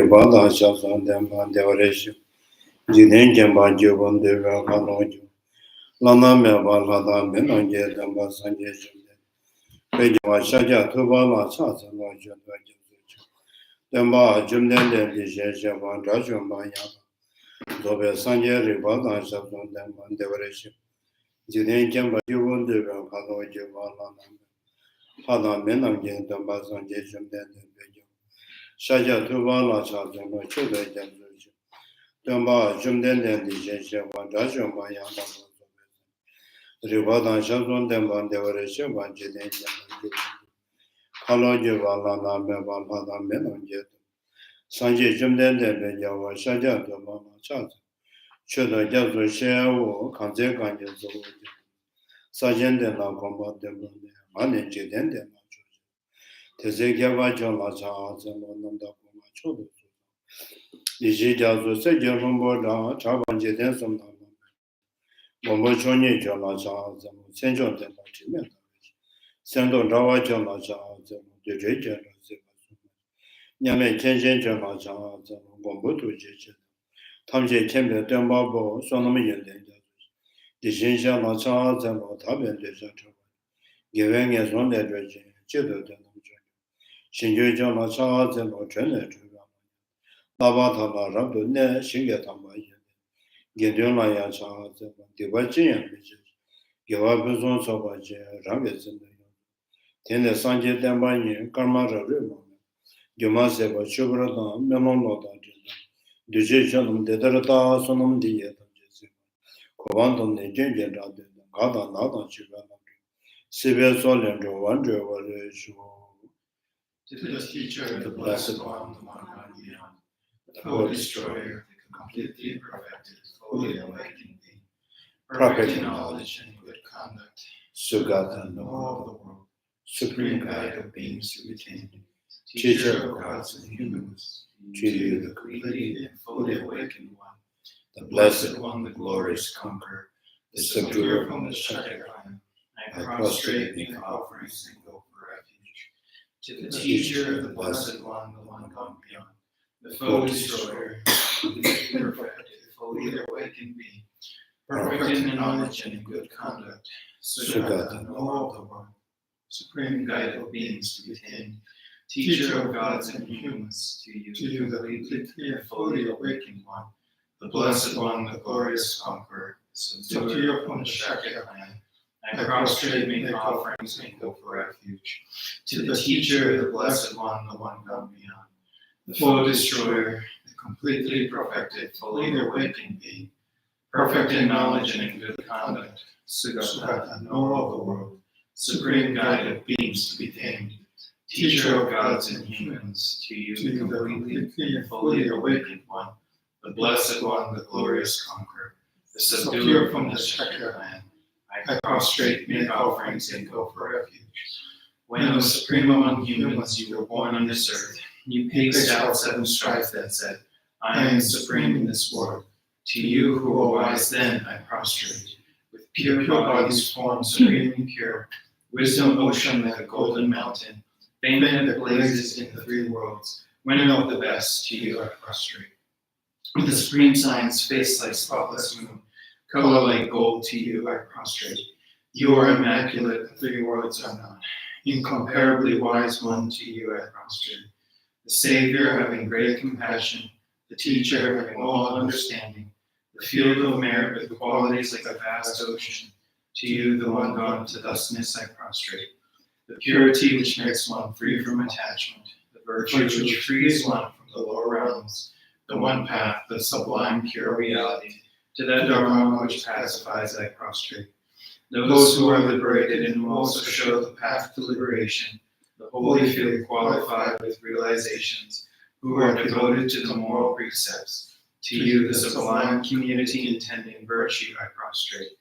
Ribada Shazan Demban Devaration, Jiden Jamban Jubon Deva Kaloju, Lana Meva Lada Menonje Damba Sanje Jumde, Pejava Shaja Tubala Sasa Loja Demba Jumden Disha Javan Rajum Baya, Dobe Sanje Ribada Shazan Demban Devaration, Jiden Jamba Jubon Deva Kaloju Lana Hada Menonje Damba Sanje Jumde. Shaja Tubala Chazan, Chuda Jansu, Damba Jumden Disha, Rajum Baya, Ribada Shazan Demban Devaration, Jiden Jamba Kaloju Lana Meva Lada Menonje. Sanje Jumden Java Shaja Tubala Chazan, Chuda Jansu Shao, Kanze Kanjo, Sajan de la Combat de Mane Jiden de Tezekeva Jala Chazan, Nanda Chodo. Niji Jazu Sejan Rumboda, Chaban Jiden Sumna, Bombo Choni Jala Chazan, Senjon de la Chimenta, Sendo Rava Jala Chazan, the Jajal, Yame Kenshin Jala Chazan, Bombo to Jajal, Tamje Kembe Dembabo, Sonam Yenden, the Jinsha La Chazan, Taben de Jatra, giving as one that region, Chido de Shinju Jala Chazan or Trend. Labatama Rabdu Ne Shingatama Gedula Yacha, Divajian, Gavabuzon Sobaji, Rangazin, Tende Sanje Dambani, Karmara Rima, Jumaseva Chubrada, Memonoda, Dujijanum Dedarata, Sonum Diet, Covanton de Jinja, Gada Nada Chibana, Sibia Solian, Wonder, to the teacher, the blessed one, the one beyond. The foe destroyer, the completely perfected, fully awakened being, perfect in knowledge and good conduct, Sugata, know of the world, supreme guide of beings to retain, teacher of gods and humans, to you the completely and fully awakened one, the blessed one, the glorious conqueror, the subduer from the Chandrakirti, I prostrate, make offerings, and go for refuge. To the teacher, the blessed one, the one gone beyond, the foe destroyer, completely perfected, fully awakened being, perfect in knowledge and in good conduct, Sugata, know of the world, supreme guide of beings to be tamed, teacher of gods and humans, to you the completely and fully awakened one, the blessed one, the glorious conqueror, subduer from the Chandrakirti, I prostrate, make offerings, and go for refuge. To the teacher, the blessed one, the one gone beyond, the foe destroyer, the completely perfected, fully awakened being, perfect in knowledge and in good conduct, Sugata, know of the world, supreme guide of beings to be tamed, teacher of gods and humans, to you the completely and fully awakened one, the blessed one, the glorious conqueror, the subduer from the Chandrakirti, I prostrate, make offerings, and go for refuge. When, O supreme among humans, you were born on this earth, you paced out 7 strides that said, I am supreme in this world. To you who were wise then, I prostrate. With pure bodies formed supremely pure, wisdom ocean like a golden mountain, fame that blazes in the 3 worlds, winner of the best, to you I prostrate. With the supreme science, face like spotless moon, color like gold, to you I prostrate. You are immaculate, the 3 worlds are none. Incomparably wise one, to you I prostrate. The Savior having great compassion, the teacher having all understanding, the field of merit with qualities like a vast ocean, to you the one gone to thusness I prostrate. The purity which makes one free from attachment, the virtue which frees one from the lower realms, the one path, the sublime pure reality, to that Dharma which pacifies I prostrate. Those who are liberated and who also show the path to liberation, the holy field qualified with realizations, who are devoted to the moral precepts, to you the sublime community intending virtue I prostrate.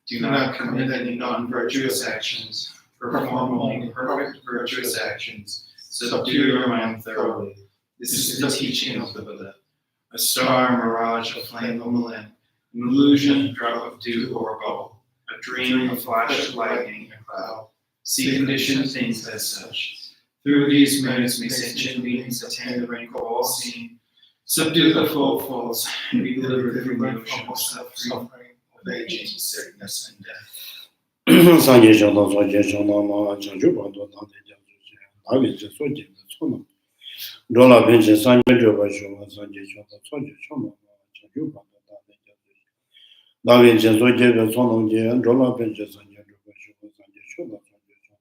Do not commit any non-virtuous actions, perform only perfect virtuous actions, subdue your mind thoroughly. This is the teaching of the Buddha. A star, a mirage, a flame of a lamp, an illusion, a drop of dew or a bubble, a dream, a flash of lightning, a cloud. See conditioned things as such. Through these modes may sentient beings attain the rank of all seeing, Subdue the four faults and be delivered from the ocean of suffering, of aging, sickness, and death. Sanje Shana Soje Shana Ma Chanju Bando Nande Jansu Nave Soje Sono Dola Benje Sanje Joba Shoma Sanje Shana Soje Shama Chanju Bando Nande Jansu Nave Soje Sono Je Dola Benje Sanje Joba Shoma Sanje Shoma Sanje Shama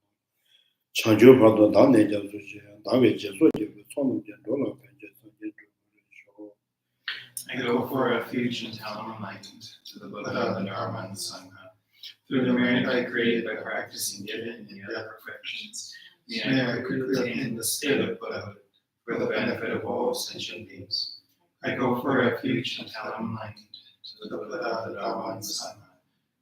Chanju Bando Nande Jansu Nave Soje Sono Je Dola Benje Sanje Joba Shoma. I go for refuge until I'm enlightened to the Buddha, the Dharma, and the Sangha. Through the merit I created by practicing giving and the other perfections, may I quickly attain the state of Buddhahood for the benefit of all sentient beings. I go for refuge until I'm enlightened to the Buddha, the Dharma, and the Sangha.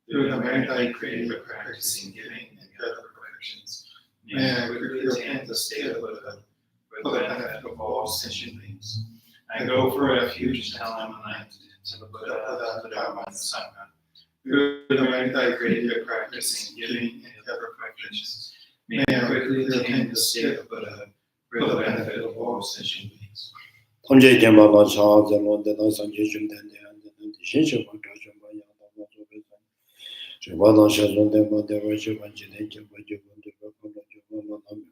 Through the merit I created by practicing giving and the other perfections, may I quickly attain the state of Buddhahood for the benefit of all sentient beings. I go for refuge until I'm enlightened to the Buddha, the Dharma, and the Sangha. Through the merit I created by practicing giving and other perfections, may I quickly attain the state of Buddhahood for the benefit of all sentient beings. Tamje Jamba La Cha Zelo De Na Sanje Jum Den De An De Nan Di Shin Shi Ba Ta Jum Ba Yang Da Ba Zo Be Zan Shi Ba Da Sha Zon De Ma De Wa Shi Ba Ji De Ji Ba Ji Ba De Ba Ka La Ji Ba La Na Me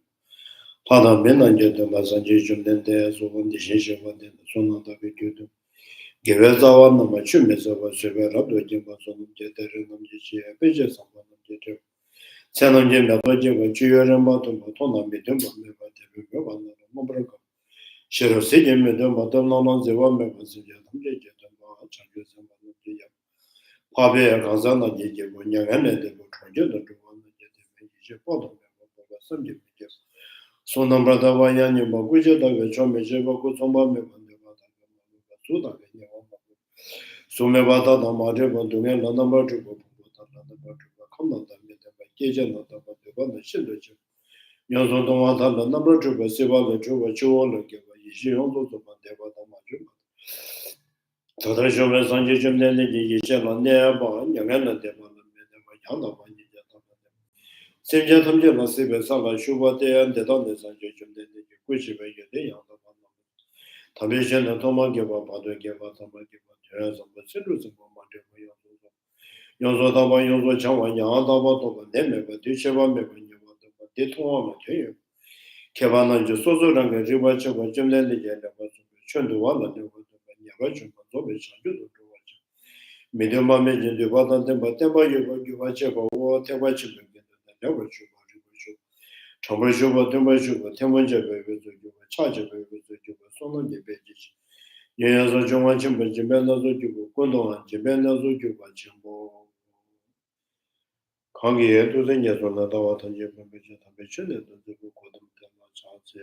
Ta Da Me Nan Je De Ma Sanje Jum Den De Zo Wan Di Shin Shi Ba De So Na Da Be Ju De Gewe Za Wa Na Ma Chu Me Za Ba Shi Ba Ra Do Ji Ba So Nam Je De Re Nam Ji Shi Be Je Sa Ba Nam Je De Sa Nam Je Me Do Je Ba Chu Yo Ren Ba To Ba To Na Me De Ba Me Ba De Be Be Ba Na Ma Bra Ka Shiro Sije Me De Ma De Na Na Ze Wa Me Ba Si Je Nam Je Je De Ma Chan Je Sa Ma Nam Je Ya Pa Be Ya Ka Za Na Je Je Bo Nya Ga Ne De Bo Chon Je De Wa Na Je De Me Ji Je Pa Do Me Ba Ba Sam Je Me Je So Nam Bra Da Wa Ya Ni Ma Gu Je Da Ge Chon Me Je Ba Ku Chon Ba Me Ba De Ba Da Ge Ma Me Ba Su Da Ge Ni Wa Ma So Me Ba Da Da Ma Je Ba Du Ge La Na Ba Chu Ba Ba Da La Na Ba Chu Ba Kam Na Da Me De Ba Ge Je Na Da Ba De Ba Na Shin De Je Yang Zo Dong Wa Da La Na Ba Chu Ba Se Ba Le Chu Ba Chu Wa Le Ge Ba Yi Shi Yong Zo Zo Ba De Ba Da Ma Chu Ba Ta Da Shu Ba San Je Chum De Ne Ji Yi Che La Ne Ba Yang Ge Na De Ba La Me De Ba Yang Da Ba Yi Je Da Ba De Sem Je Tham Je La Se Be Sa La Shu Ba De An De Da Ne San Je Chum De Ne Ji Gu Shi Ba Ye De Yang Da Ba Na Ta Be Shen Na To Ma Ge Ba Ba Do Ge Ba Ta Ma Ge Ba De Sa Ba Se Ru Se Ba Ma De Ba Yang Zo Zo Yang Zo Da Ba Yang Zo Chang Wa Yang Da Ba To Ba Ne Me Ba De Che Ba Me Ba Nye Ba De Ba De Tong Wa Ma Che Ye Ke Ba Na Je So So Rang Ge Ri Ba Che Ba Chum Le Le Je Le Ba So Be Chun Du Wa La De Ba De Ba Nye Ba Chum Ba Zo Be Shang Ju Du Du Wa Che Me De Ma Me Jin De Ba Da De Ba De Ba Ye Ba Ge Ba Che Ba Wo Te Ba Che Be Ge De De Ba Chu Ba Ri Ba Chu Chang Ba Chu Ba De Ba Chu Ba Te Ba Je Be Be Zo Ju Ba Cha Je Be Be Zo Ju Ba So Na Je Be Je Chi Ye Ya Zo Chung Wa Chim Ba Jin Be Na Zo Ju Ba Gun Dong An Jin Be Na Zo Ju Ba Chim Bo Kang Ge Ye Du Zen Je So Na Da Wa Tan Je Ba Be Je Ta Be Chen De Du Zi Bu Ko Dum De Ma Cha Ze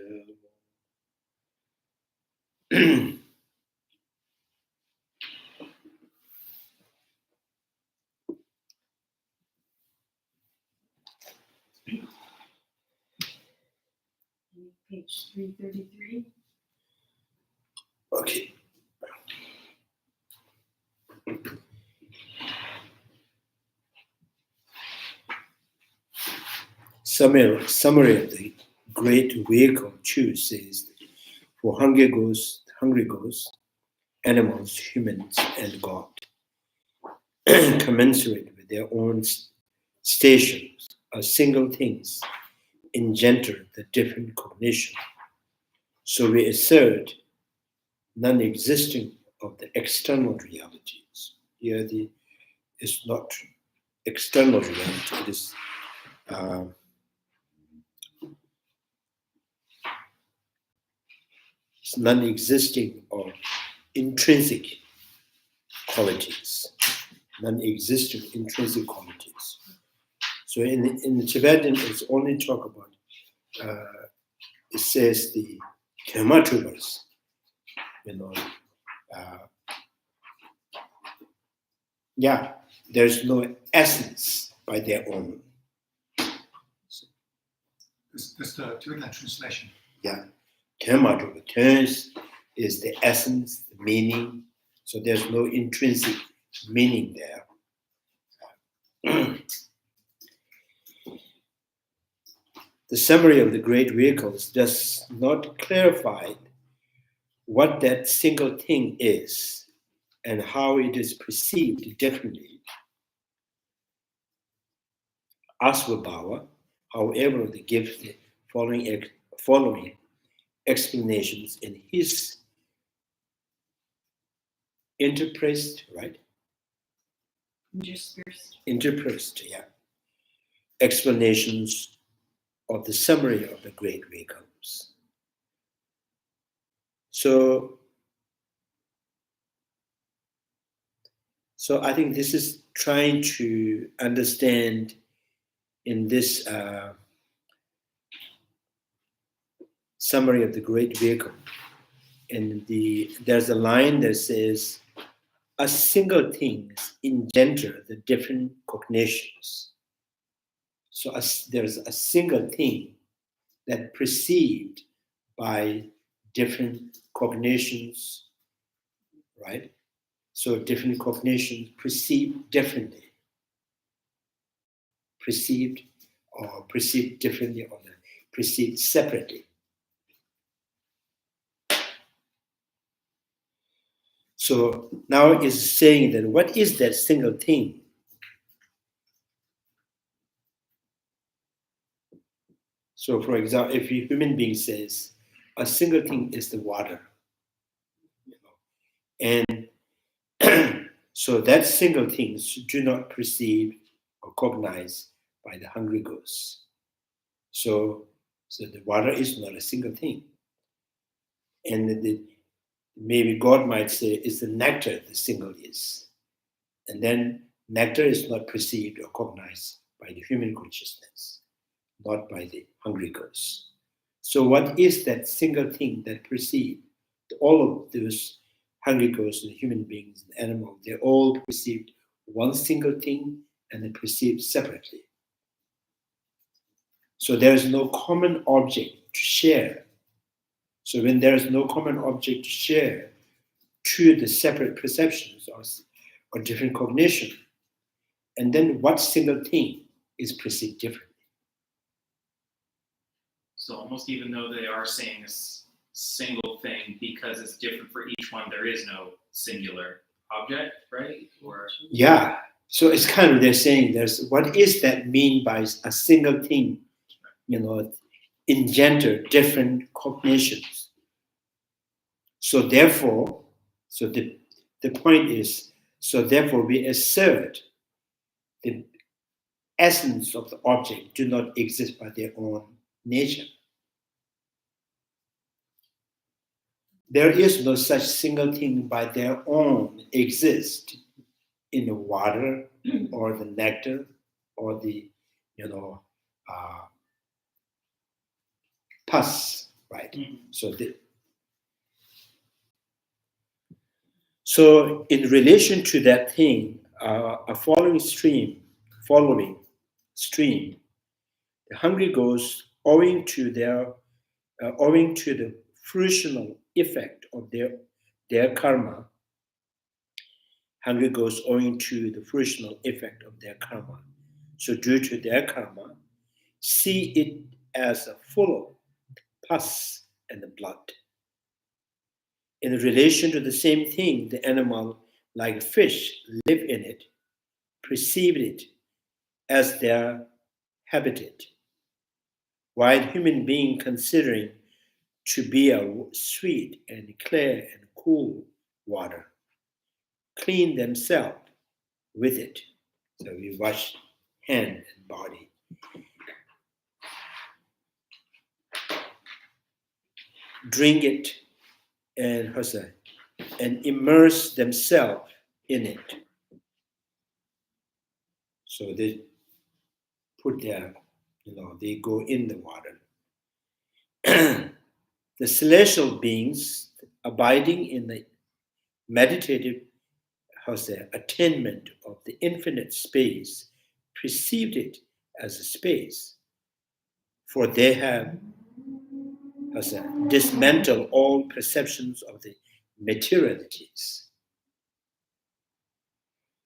Page 333. Okay. Summary of the great vehicle Chu says for hungry ghosts, animals, humans, and God, commensurate with their own stations, are single things engender the different cognition. So we assert non-existing of the external realities. Here it's not external reality, it is it's non-existing of intrinsic qualities, non-existing intrinsic qualities. So in the Tibetan, it's only talk about, it says the Citamatras, there's no essence by their own. This the Tibetan translation. Yeah, Citamatras, terms is the essence, the meaning, so there's no intrinsic meaning there. The summary of the great vehicles does not clarify what that single thing is and how it is perceived differently, Asvabhava, however, they give the following explanations in his interspersed, explanations of the summary of the great vehicles. So I think this is trying to understand in this summary of the great vehicle. And there's a line that says, a single thing engender the different cognitions. So there's a single thing that perceived by different cognitions, right? So different cognitions perceive differently, perceived differently, or perceived separately. So now it's saying that what is that single thing? So for example, if a human being says, a single thing is the water, and so that single thing do not perceive or cognize by the hungry ghost. So the water is not a single thing. And maybe God might say, it's the nectar the single is. And then nectar is not perceived or cognized by the human consciousness, not by the hungry ghost. So what is that single thing that perceive? All of those hungry ghosts and human beings and animals, they all perceived one single thing and they perceived separately. So there is no common object to share. So when there is no common object to share to the separate perceptions or different cognition, and then what single thing is perceived differently? So almost even though they are saying a single thing, because it's different for each one, there is no singular object, right? Or yeah. So it's kind of they're saying what is that mean by a single thing, engender different cognitions. So therefore, the point is, so therefore we assert the essence of the object do not exist by their own nature. There is no such single thing by their own exist in the water or the nectar or the, pus, right? Mm-hmm. So in relation to that thing, a following stream, the hungry ghosts, owing to the fruitional effect of their karma, hungry ghosts owing to the fruitional effect of their karma. So due to their karma, see it as full of pus and the blood. In relation to the same thing, the animal, like fish, live in it, perceive it as their habitat, while human being considering to be a sweet and clear and cool water, clean themselves with it. So we wash hand and body. Drink it and immerse themselves in it. So they put their, they go in the water. The celestial beings abiding in the meditative attainment of the infinite space perceived it as a space, for they have dismantled all perceptions of the materialities.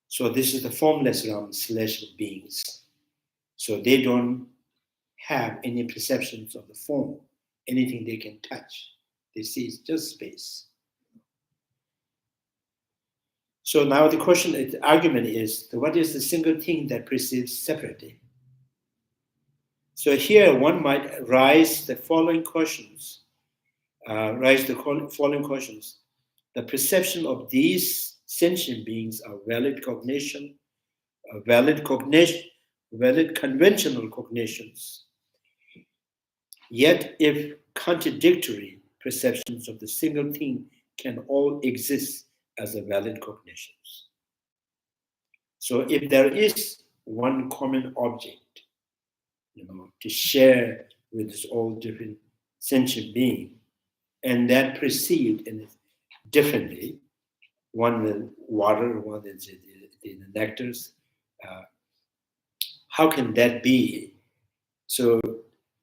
So this is the formless realm, celestial beings. So they don't have any perceptions of the form, anything they can touch. They see it's just space. So now the question, the argument is, what is the single thing that perceives separately? So here one might raise the following questions. The perception of these sentient beings are valid conventional cognitions. Yet, if contradictory perceptions of the single thing can all exist as a valid cognitions. So if there is one common object, to share with this all different sentient being, and that perceived differently, one with water, one is the nectars, how can that be? So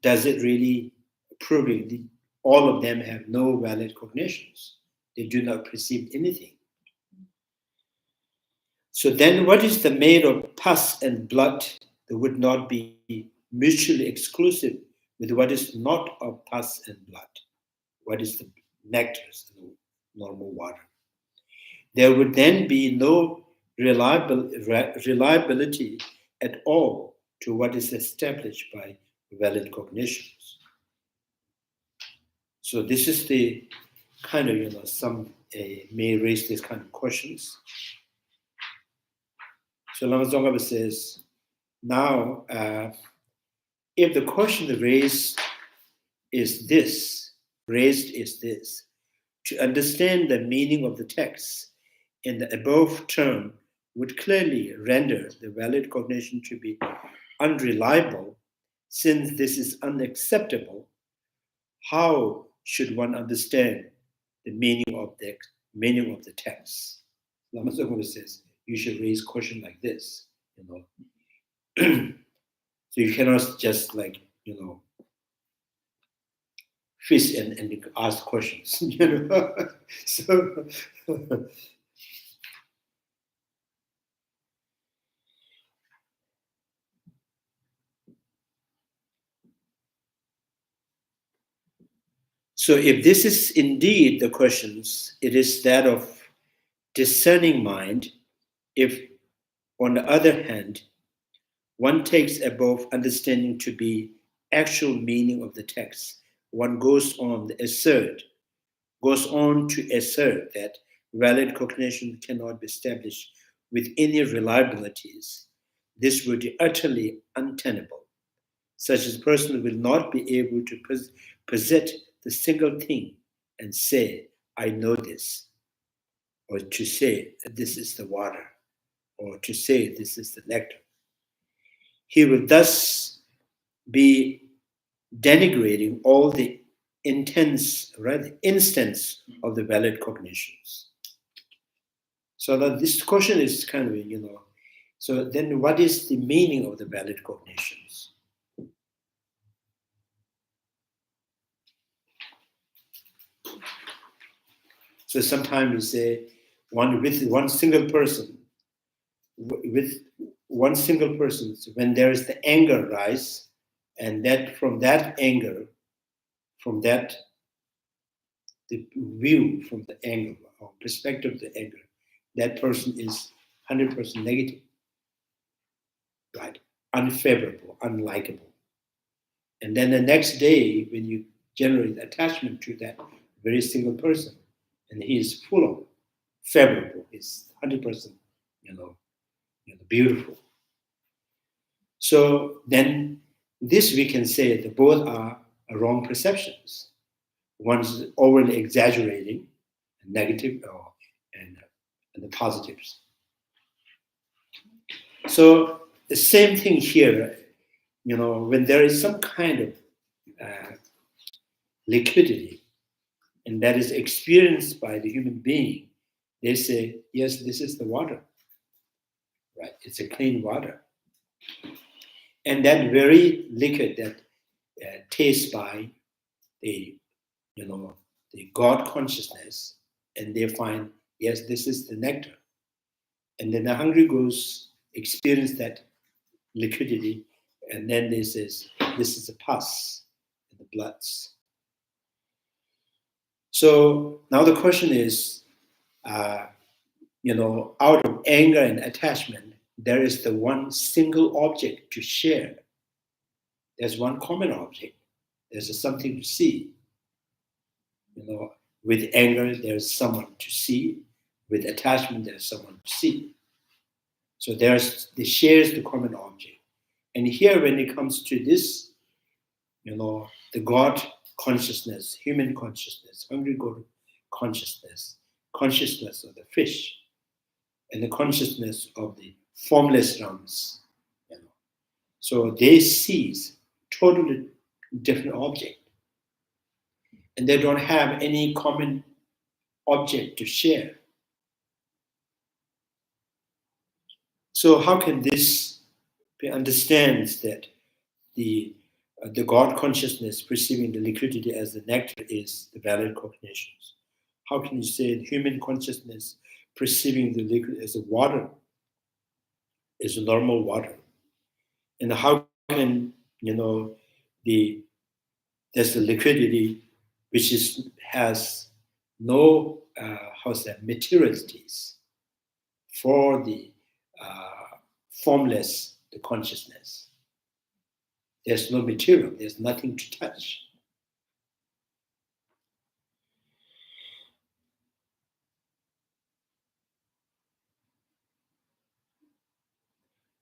does it really prove that all of them have no valid cognitions? They do not perceive anything. So then what is the made of pus and blood that would not be mutually exclusive with what is not of pus and blood? What is the nectars, the normal water? There would then be no reliability at all to what is established by valid cognitions. So this is the kind of, some may raise these kind of questions. So Lama Tsongkapha says, now, if the question raised is this, to understand the meaning of the text in the above term would clearly render the valid cognition to be unreliable. Since this is unacceptable, how should one understand the meaning of the text? Lama Tsongkapha says you should raise question like this, So you cannot just fish and ask questions, So if this is indeed the questions, it is that of discerning mind. If, on the other hand, one takes above understanding to be actual meaning of the text, one goes on to assert that valid cognition cannot be established with any reliabilities. This would be utterly untenable. Such a person will not be able to possess the single thing and say, I know this, or to say, this is the water, or to say, this is the nectar. He will thus be denigrating all the instance of the valid cognitions. So that this question is kind of, so then what is the meaning of the valid cognitions? So sometimes we say one single person, so when there is the anger rise, and that from that anger, the view from the anger or perspective of the anger, that person is 100% negative, right? Unfavorable, unlikable. And then the next day, when you generate attachment to that very single person, and he is full of favorable, is 100%, beautiful. So then this we can say that both are wrong perceptions. One's overly exaggerating, negative, and the positives. So the same thing here, when there is some kind of liquidity, and that is experienced by the human being, they say, yes, this is the water, right? It's a clean water. And that very liquid that tastes by the God consciousness, and they find, yes, this is the nectar. And then the hungry ghosts experience that liquidity, and then they says, this is a pus in the bloods. So now the question is, out of anger and attachment, there is the one single object to share. There's one common object. There's something to see. With anger, there's someone to see. With attachment, there's someone to see. So they shares the common object. And here, when it comes to this, the God consciousness, human consciousness, hungry God consciousness of the fish, and the consciousness of the formless realms. So they seize totally different object. And they don't have any common object to share. So how can this be understood that the God consciousness perceiving the liquidity as the nectar is the valid cognitions? How can you say the human consciousness perceiving the liquid as a water is a normal water? And how can there's the liquidity which has no materialities for the formless, the consciousness. There's no material, there's nothing to touch.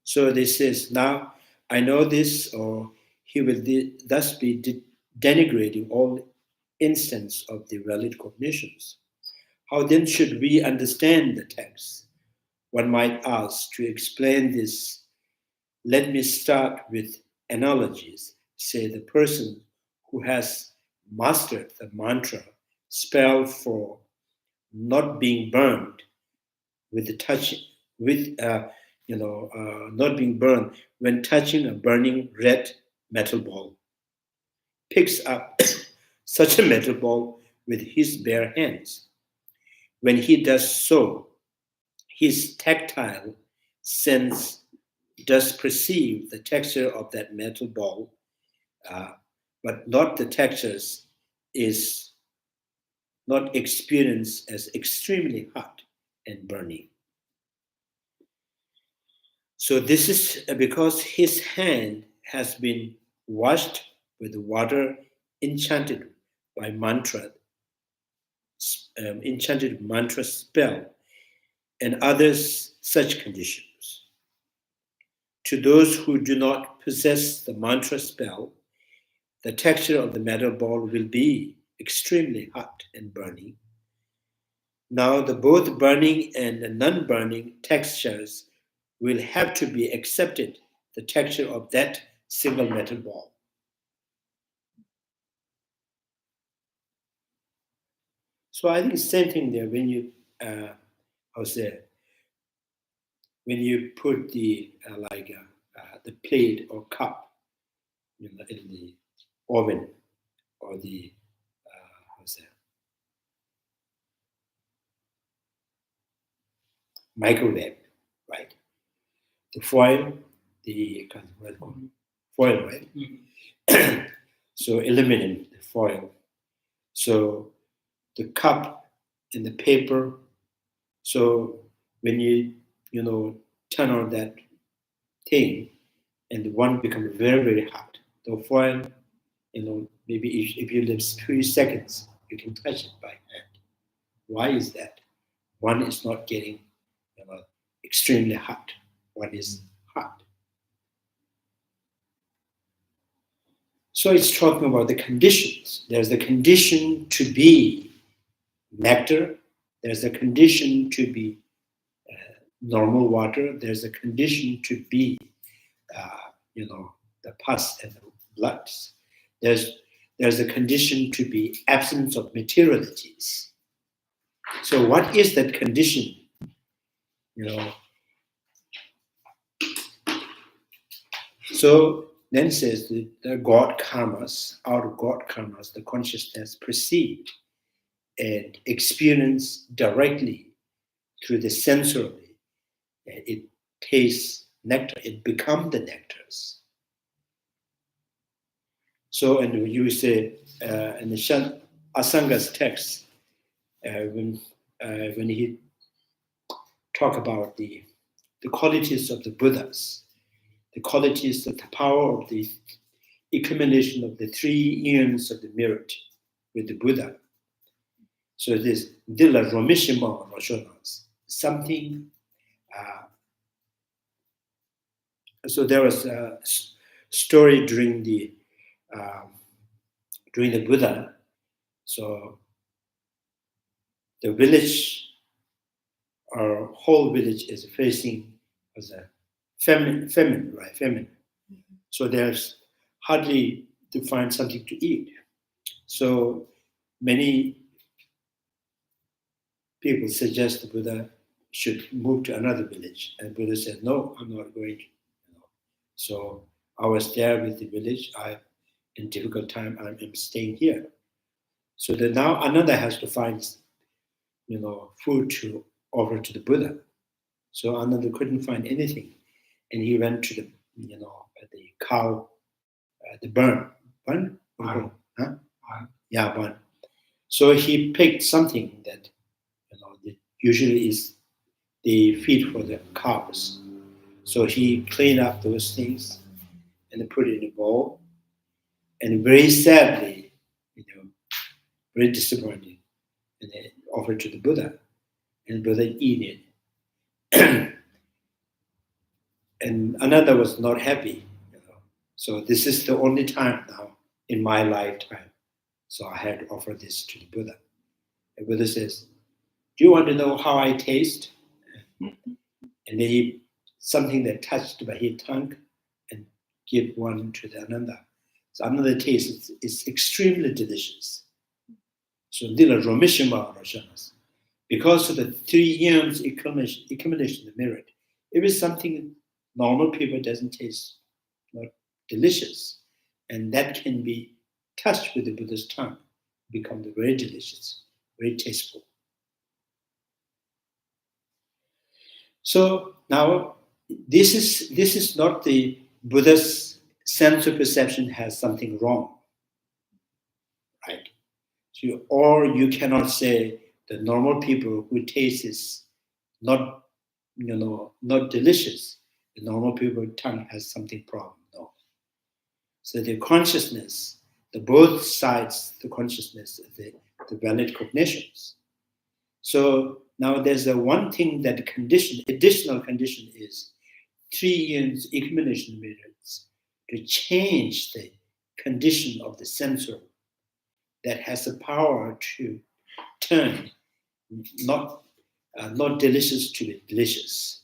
So this says, now I know this, or he will thus be denigrating all instance of the valid cognitions. How then should we understand the text? One might ask, to explain this, let me start with analogies. Say the person who has mastered the mantra spell for not being burned with the touch, not being burned when touching a burning red metal ball, picks up such a metal ball with his bare hands. When he does so, his tactile sense does perceive the texture of that metal ball, but not the textures is not experienced as extremely hot and burning. So this is because his hand has been washed with water enchanted by mantra spell and others such conditions. To those who do not possess the mantra spell, the texture of the metal ball will be extremely hot and burning. Now, the both burning and the non-burning textures will have to be accepted, the texture of that single metal ball. So I think it's the same thing there when you, when you put the plate or cup in the oven or the microwave, right? The foil, foil, right? Mm-hmm. So aluminum, the foil. So the cup and the paper. So when you turn on that thing, and the one becomes very, very hot. The foil, maybe if you live 3 seconds, you can touch it by hand. Why is that? One is not getting extremely hot. One is hot. So it's talking about the conditions. There's the condition to be nectar. There's a condition to be normal water. There's a condition to be, the pus and the bloods. There's a condition to be absence of materialities. So what is that condition? So then says the God karmas, out of God karmas, the consciousness perceived and experienced directly through the sensory. It tastes nectar, it becomes the nectars. So, and you say in the Asanga's text, when he talk about the qualities of the Buddhas, the qualities of the power of the accumulation of the 3 eons of the merit with the Buddha. So this Dila Romishima Roshonas, something. So there was a story during the Buddha. So the village, our whole village is facing as a famine, right? Famine. So there's hardly to find something to eat. So many people suggest the Buddha should move to another village, and Buddha said, "No, I'm not going to." So I was there with the village. In difficult time, I'm staying here. So that now Ananda has to find, food to offer to the Buddha. So Ananda couldn't find anything, and he went to the, the cow, the bun, Bun. huh? Bun. Yeah, bun. So he picked something that, that usually is the feed for the cows. So he cleaned up those things and put it in a bowl, and very sadly, very disappointed, and they offered to the Buddha, and Buddha eat it. And Ananda was not happy. So this is the only time now in my lifetime. So I had to offer this to the Buddha. The Buddha says, "Do you want to know how I taste?" And then something that touched by his tongue and give one to the Ananda. So Ananda taste is extremely delicious. So Dila Romishima Roshanas. Because of the 3 years accumulation of merit, if it's something normal people doesn't taste not delicious, and that can be touched with the Buddha's tongue, become very delicious, very tasteful. So now this is not the Buddha's sense of perception has something wrong, right? So, or you cannot say the normal people who taste is not not delicious. The normal people's tongue has something problem. No. So the consciousness, the both sides, the consciousness, the valid cognitions. So now there's a one thing that additional condition is 3 years accumulation methods to change the condition of the sensor that has the power to turn not delicious to be delicious.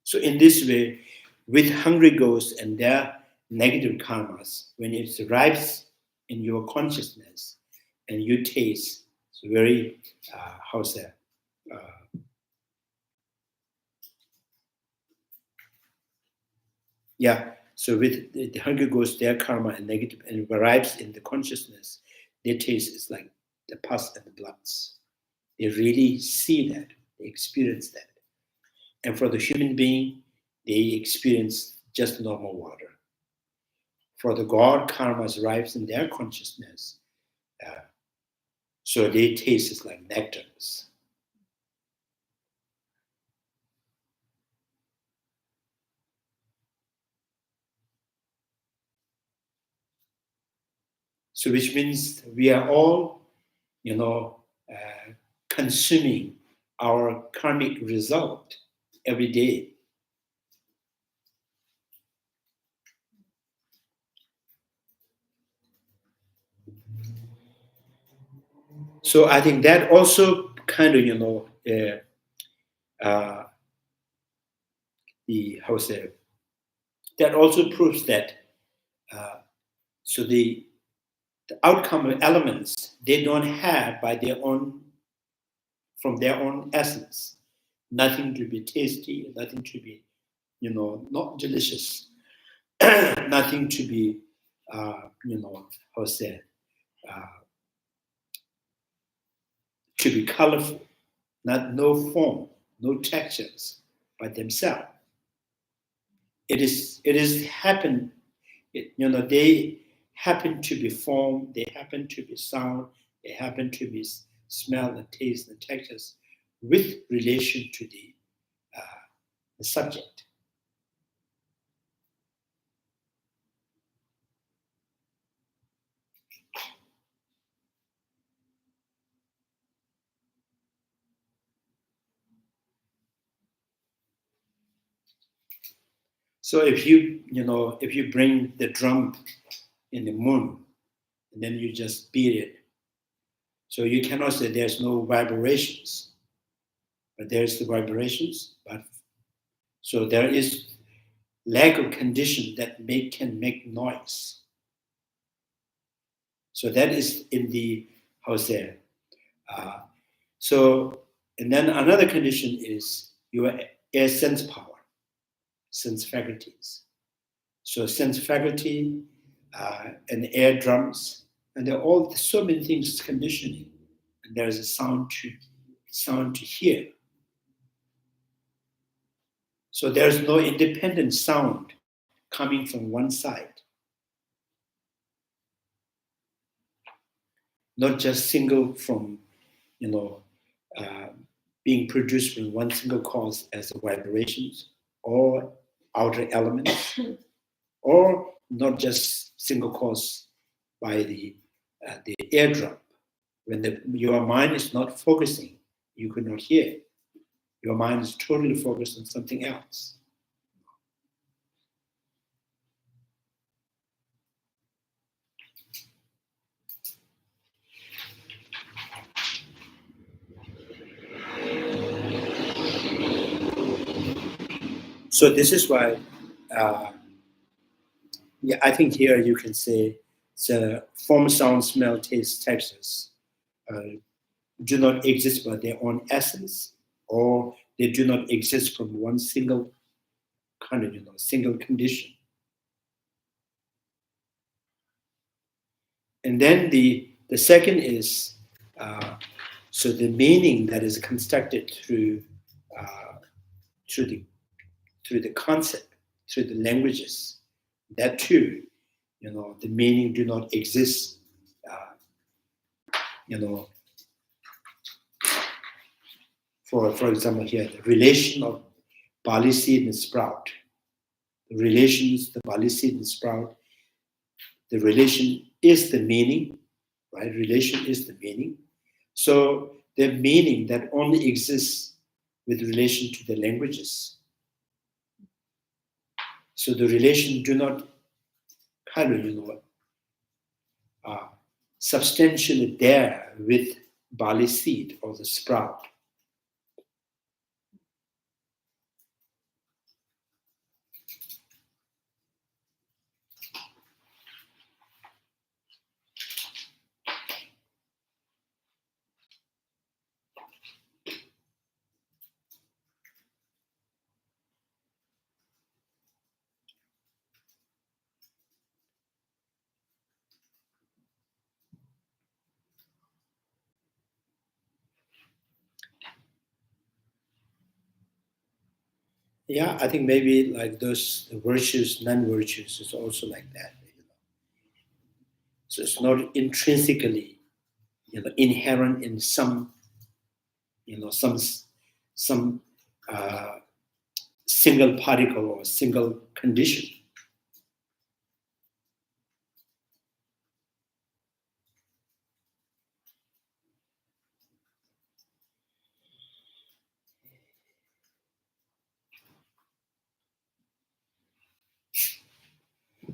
So in this way, with hungry ghosts and their negative karmas, when it arrives in your consciousness and you taste, it's very, how's that? So with the hungry ghosts, their karma and negative, and it arrives in the consciousness, their taste is like the pus and the bloods. They really see that, they experience that. And for the human being, they experience just normal water. For the God, karmas arrives in their consciousness, so they taste is like nectars. So which means we are all, consuming our karmic result every day. So I think that also kind of, that also proves that, so the outcome elements, they don't have by their own, from their own essence, nothing to be tasty, nothing to be, not delicious, nothing to be, to be colorful, no form, no textures by themselves. It is happen, they happen to be form, they happen to be sound, they happen to be smell and taste and textures, with relation to the subject. So if you bring the drum in the moon, and then you just beat it, so you cannot say there's no vibrations, but there's the vibrations. But so there is lack of condition that can make noise. So that is in the so, and then another condition is your air sense power, sense faculties. So sense faculty and air drums, and they're all so many things conditioning. And there's a sound to hear. So there's no independent sound coming from one side. Not just single from, being produced from one single cause as vibrations or outer elements, or not just single cause by the air drum. When your mind is not focusing, you could not hear. Your mind is totally focused on something else. So this is why, I think here you can say the form, sound, smell, taste, textures do not exist by their own essence, or they do not exist from one single kind of, single condition. And then the second is so the meaning that is constructed through the concept, through the languages, that too, the meaning do not exist, for example here, the relation of barley seed and sprout. The relations, the barley seed and sprout, the relation is the meaning, right? Relation is the meaning. So the meaning that only exists with relation to the languages. So the relation do not kind of, substantially there with barley seed or the sprout. Yeah, I think maybe like those virtues, non-virtues is also like that. So it's not intrinsically, inherent in some, some single particle or single condition.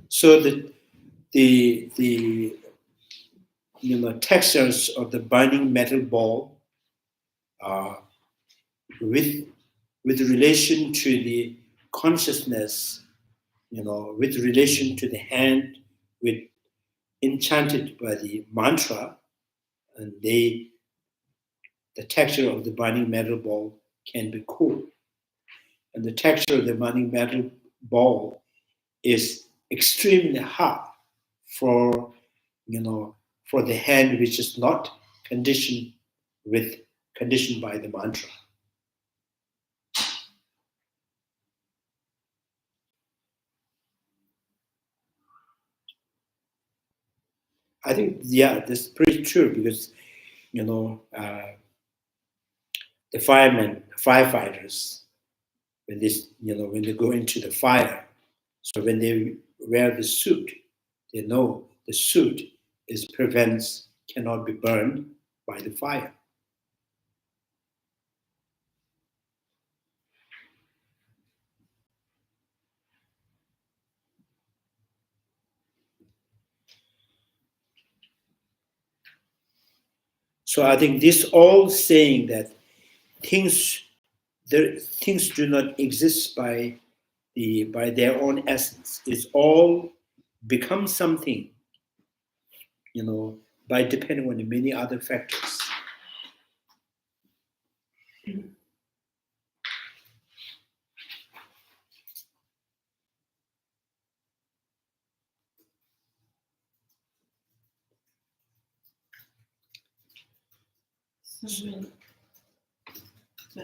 So the textures of the binding metal ball with relation to the consciousness, with relation to the hand, with enchanted by the mantra, and the texture of the binding metal ball can be cool, and the texture of the binding metal ball is extremely hard for for the hand which is not conditioned by the mantra. I think, yeah, that's pretty true because the the firefighters, when they go into the fire, so when they wear the suit, they know the suit cannot be burned by the fire. So I think this all saying that things do not exist by their own essence. It's all become something, by depending on the many other factors. So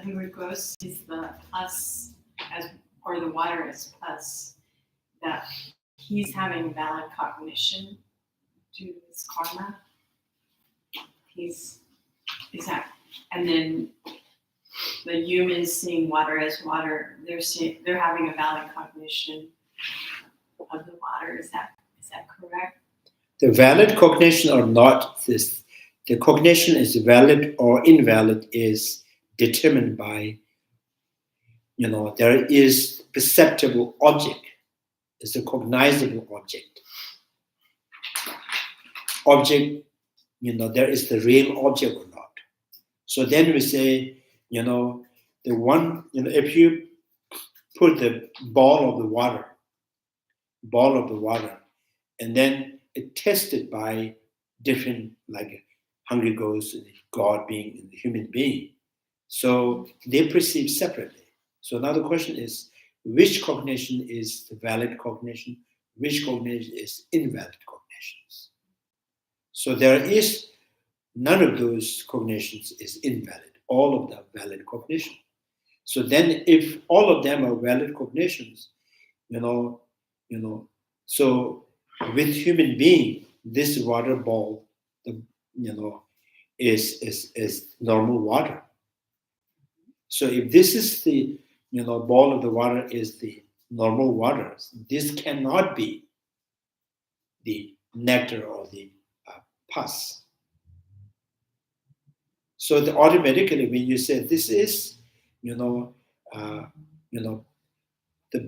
when goes is the plus as, or the water as plus, that he's having valid cognition to his karma. Is that, and then the humans seeing water as water, they're having a valid cognition of the water. Is that correct? The valid cognition or not, the cognition is valid or invalid is determined by, there is perceptible object, it's a cognizable object. Object, there is the real object or not. So then we say, the one, if you put the ball of the water, and then it tested by different, like hungry ghosts, God being, and the human being. So they perceive separately. So now the question is, which cognition is the valid cognition? Which cognition is invalid cognitions? So there is none of those cognitions is invalid. All of them valid cognition. So then if all of them are valid cognitions, so with human being, this water ball, is normal water. So if this is the, ball of the water is the normal water, this cannot be the nectar or the pus. So automatically when you say this is, the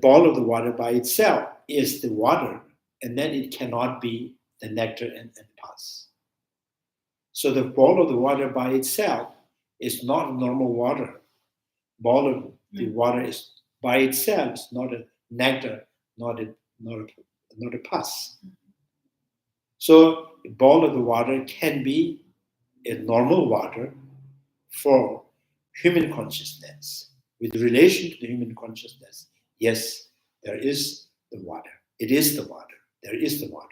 ball of the water by itself is the water, and then it cannot be the nectar and pus. So the ball of the water by itself is not normal water. Ball of the water is by itself, it's not a nectar, not a pus. So a ball of the water can be a normal water for human consciousness. With relation to the human consciousness, yes, there is the water. It is the water. There is the water.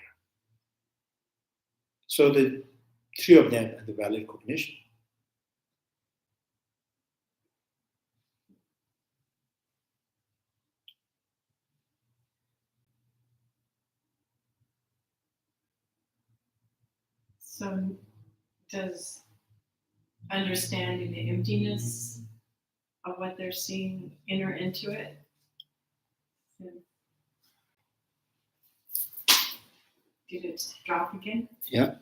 So the three of them are the valid cognition. So does understanding the emptiness of what they're seeing enter into it? Did it drop again? Yeah.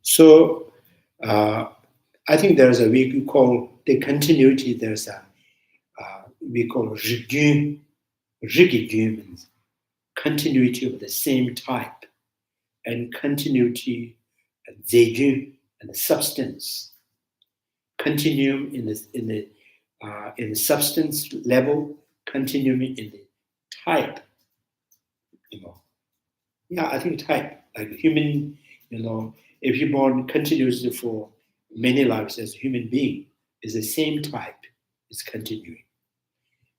So I think there's a, we call the continuity, there's a, we call riggyum, means continuity of the same type, and continuity, and zegyum, and the substance. Continuum in the substance level, continuum in the type, Yeah, I think type, like human, if you're born continuously for many lives as a human being, is the same type, is continuing.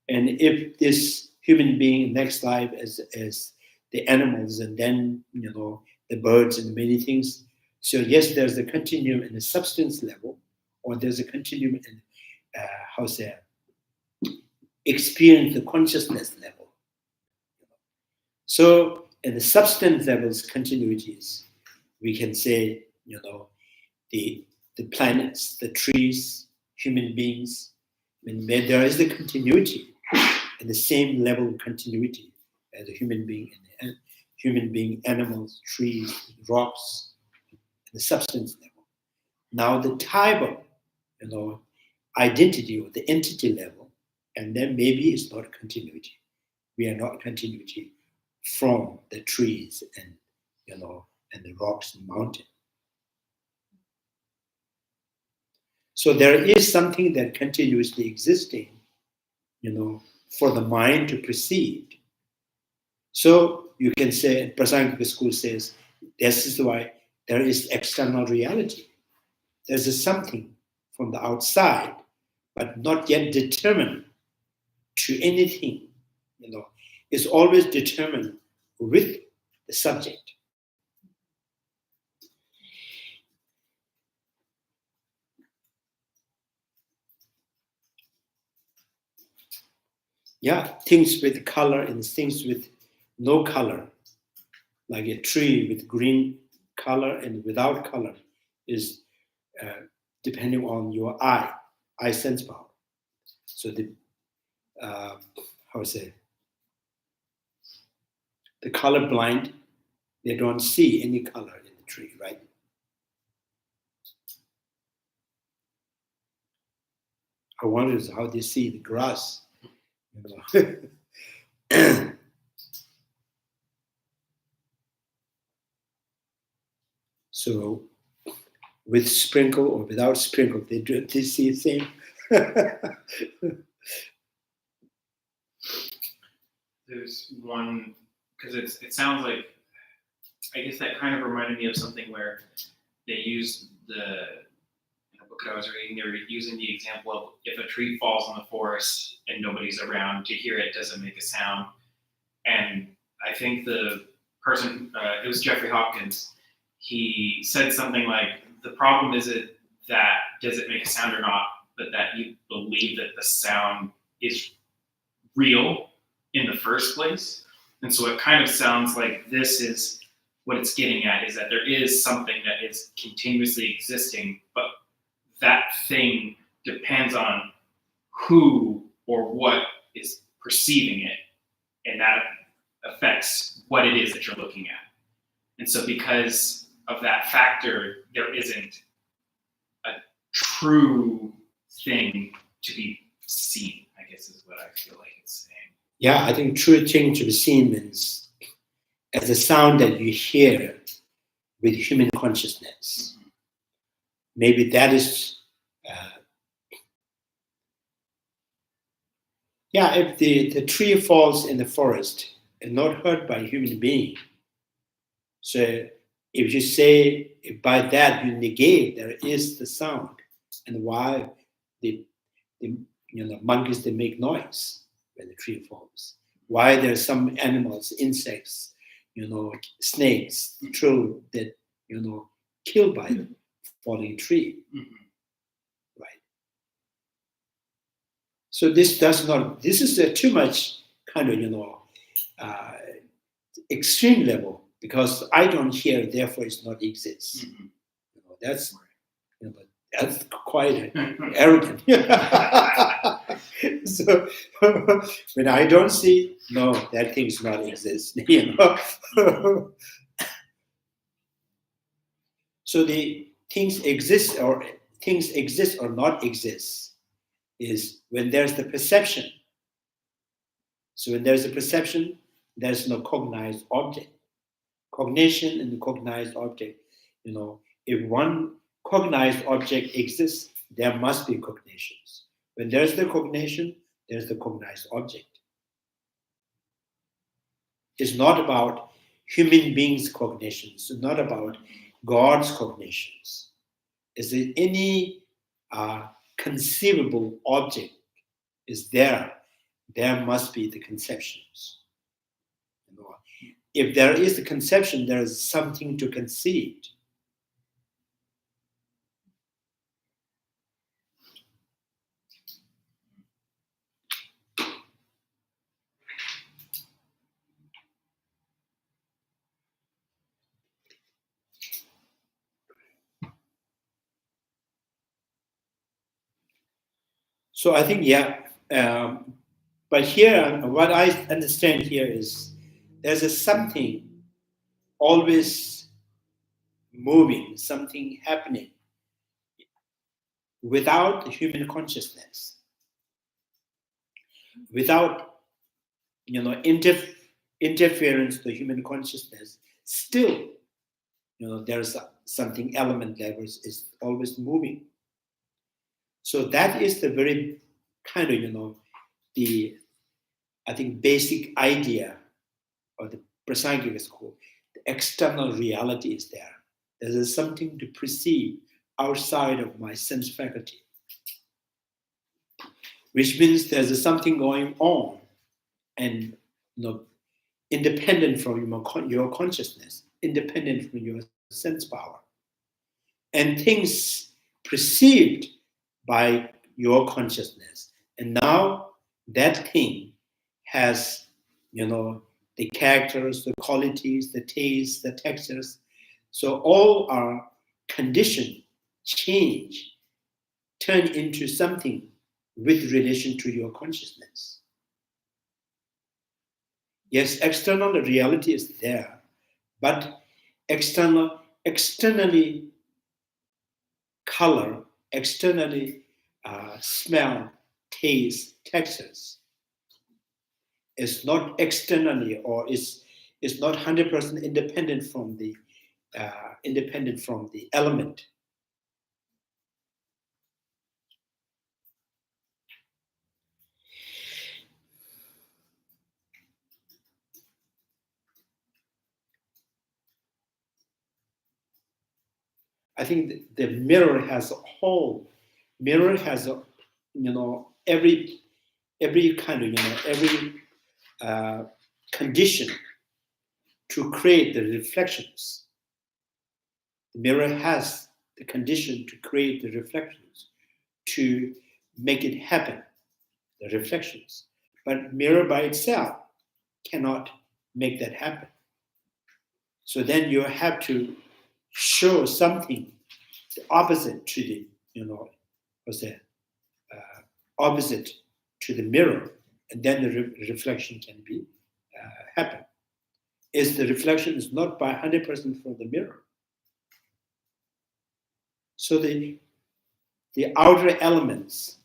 And if this human being next life as the animals, and then the birds and many things, so yes, there's a continuum in the substance level, or there's a continuum experience the consciousness level. So at the substance levels continuities, we can say, the planets, the trees, human beings, when there is the continuity and the same level of continuity as a human being and human being, animals, trees, rocks, the substance level. Now the type of identity or the entity level, and then maybe it's not continuity. We are not continuity from the trees and and the rocks and mountain. So there is something that continuously existing, for the mind to perceive. So you can say, Prasangika school says, this is why there is external reality. There's a something from the outside, but not yet determined to anything. It's always determined with the subject. Yeah, things with color and things with no color, like a tree with green color and without color, is depending on your eye sense power. So the the color blind, they don't see any color in the tree, right? I wonder how they see the grass. So with sprinkle or without sprinkle, they see the same. There's one, because it sounds like, I guess that kind of reminded me of something where they used in a book that I was reading, they were using the example of if a tree falls in the forest and nobody's around to hear it, doesn't make a sound. And I think the person, it was Jeffrey Hopkins, he said something like, the problem isn't that does it make a sound or not, but that you believe that the sound is real in the first place. And so it kind of sounds like this is what it's getting at, is that there is something that is continuously existing, but that thing depends on who or what is perceiving it, and that affects what it is that you're looking at. And so because of that factor, there isn't a true thing to be seen, I guess is what I feel like it's saying. Yeah, I think true thing to be seen means as a sound that you hear with human consciousness. Maybe that is, if the tree falls in the forest and not heard by a human being, so if you say by that you negate there is the sound, and why the monkeys, they make noise when the tree falls. Why there are some animals, insects, snakes, true that killed by the falling tree. Mm-hmm. Right. So this is too much kind of extreme level, because I don't hear, therefore it's not exists. Mm-hmm. That's that's quite arrogant. So when I don't see, no, that thing's not exist. So the things exist or not exist is when there's the perception. So when there's a perception, there's no cognized object. Cognition and the cognized object. If one cognized object exists, there must be cognitions. When there's the cognition, there's the cognized object. It's not about human beings' cognitions. It's not about God's cognitions. Is there any conceivable object is there? There must be the conceptions. If there is the conception, there is something to conceive. So I think, but here, what I understand here is there's a something always moving, something happening without human consciousness, without interference to human consciousness. Still, there's something element that is always moving. So that is the very kind of the, I think, basic idea of the Prasangika school. The external reality is there. There's something to perceive outside of my sense faculty, which means there's something going on, and independent from your consciousness, independent from your sense power, and things perceived by your consciousness. And now that thing has, the characters, the qualities, the tastes, the textures. So all our condition change, turn into something with relation to your consciousness. Yes, external reality is there, but externally color, externally smell, taste, textures. It's not externally, or is not 100% independent from the element. I think the mirror has a whole. Mirror has a, every kind of, every condition to create the reflections. The mirror has the condition to create the reflections, to make it happen, the reflections. But mirror by itself cannot make that happen. So then you have to show something the opposite to the, opposite to the mirror, and then the reflection can be happen. Is the reflection is not by 100% from the mirror. So the outer elements,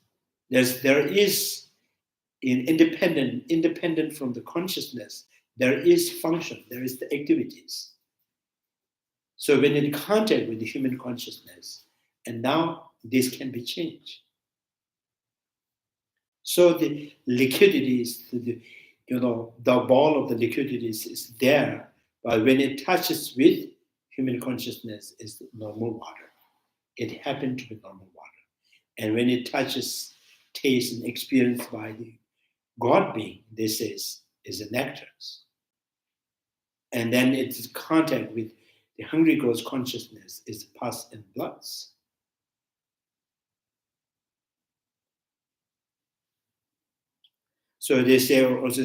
there is in independent from the consciousness, there is function, there is the activities. So when in contact with the human consciousness, and now this can be changed. So the liquidities, the ball of the liquidities is there, but when it touches with human consciousness, is normal water. It happened to be normal water. And when it touches, taste, and experience by the God being, this is a nectar. And then its contact with the hungry ghost consciousness is pus and bloods. So they say also,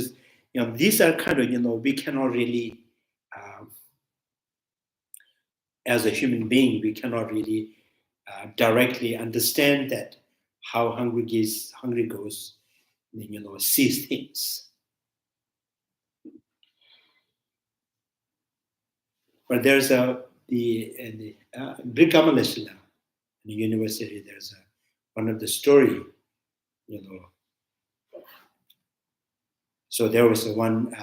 these are kind of, we cannot really, as a human being, we cannot really directly understand that how hungry ghost, sees things. But there's the Brikamaleshla in the university, there's one of the story, so there was one,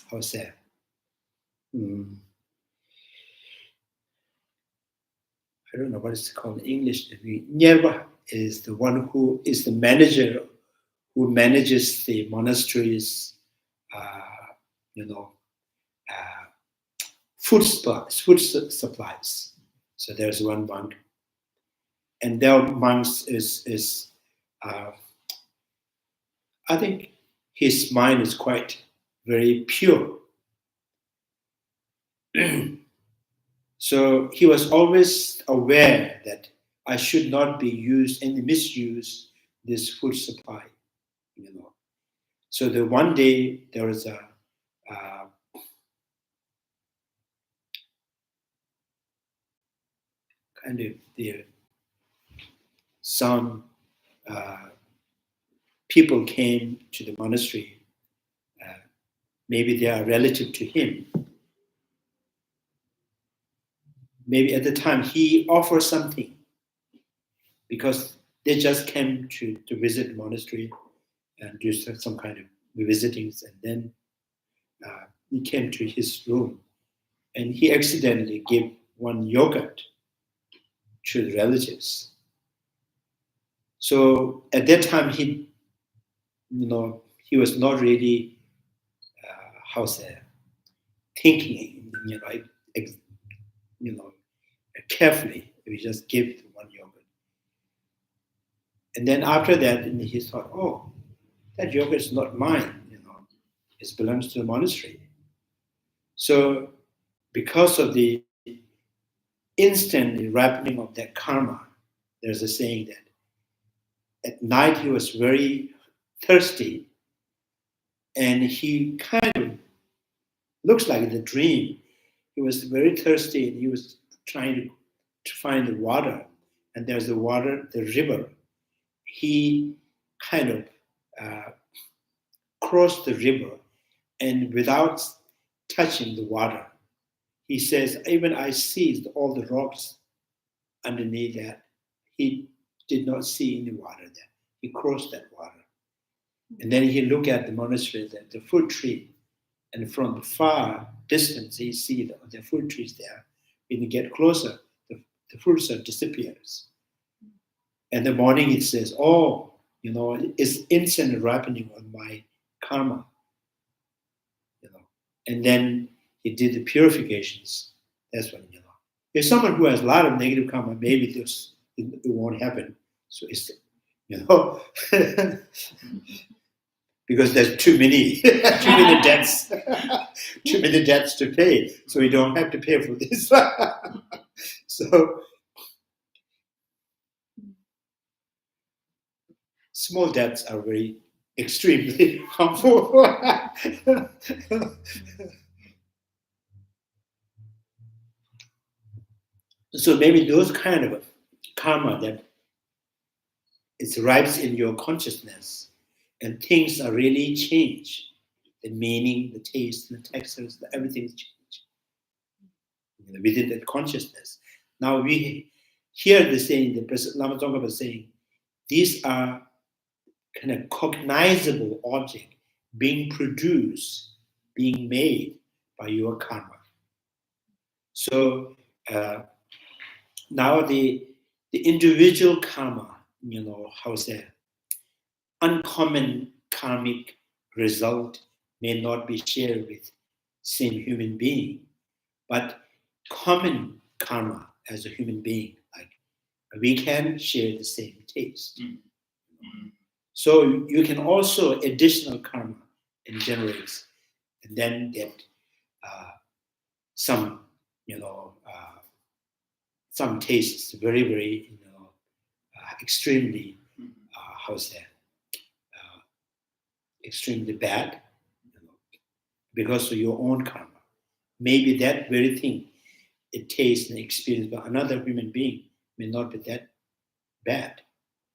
how say, I don't know what it's called in English. Nyerba is the one who is the manager, who manages the monasteries, food supplies. So there's one monk, and their monks is I think his mind is quite very pure. So he was always aware that I should not be used and misuse this food supply, So the one day there was a kind of some people came to the monastery, maybe they are relative to him. Maybe at the time he offered something because they just came to visit the monastery and do some kind of visitings, and then he came to his room and he accidentally gave one yogurt to the relatives. So at that time he was not really thinking, carefully. We just gave one yogurt, and then after that, he thought, "Oh, that yogurt is not mine. It belongs to the monastery." So, because of the instant ripening of that karma, there's a saying that at night he was very thirsty, and he kind of looks like the dream. He was very thirsty, and he was trying to find the water, and there's the water, the river. He kind of crossed the river, and without touching the water, he says, even I seized all the rocks underneath that. He did not see any water there. He crossed that water. And then he looked at the monastery, the fruit tree, and from the far distance, he see the fruit trees there. When you get closer, the fruits are disappears. And the morning it says, "Oh, it's instant ripening on my karma." And then he did the purifications. That's what If someone who has a lot of negative karma, maybe it won't happen. So it's because there's too many debts, too many debts to pay. So we don't have to pay for this. So small debts are very extremely harmful. So maybe those kind of karma that it arrives in your consciousness, and things are really changed. The meaning, the taste, the textures, everything's changed within that consciousness. Now we hear the saying, the President Lama Tsongkapha saying, these are kind of cognizable object being produced, being made by your karma. So now the individual karma, uncommon karmic result may not be shared with same human being, but common karma as a human being, like we can share the same taste. Mm-hmm. So you can also additional karma and generates, and then get some tastes very, very extremely extremely bad because of your own karma. Maybe that very thing it tastes and experience by another human being may not be that bad.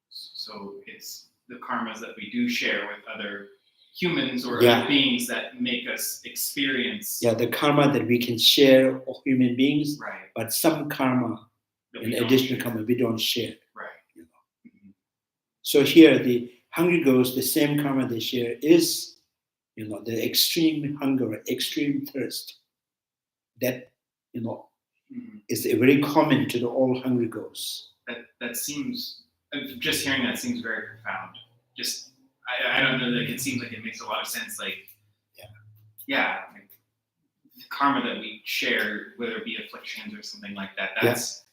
So it's the karmas that we do share with other humans or other beings that make us experience. Yeah, the karma that we can share with human beings, right? But some karma, an additional karma, we don't share. Right. Mm-hmm. So here, the hungry ghosts, the same karma they share is, the extreme hunger, extreme thirst. That, mm-hmm. is very common to all hungry ghosts. That seems, just hearing that seems very profound. Just, I don't know, like it seems like it makes a lot of sense. Like, like the karma that we share, whether it be afflictions or something like that. That's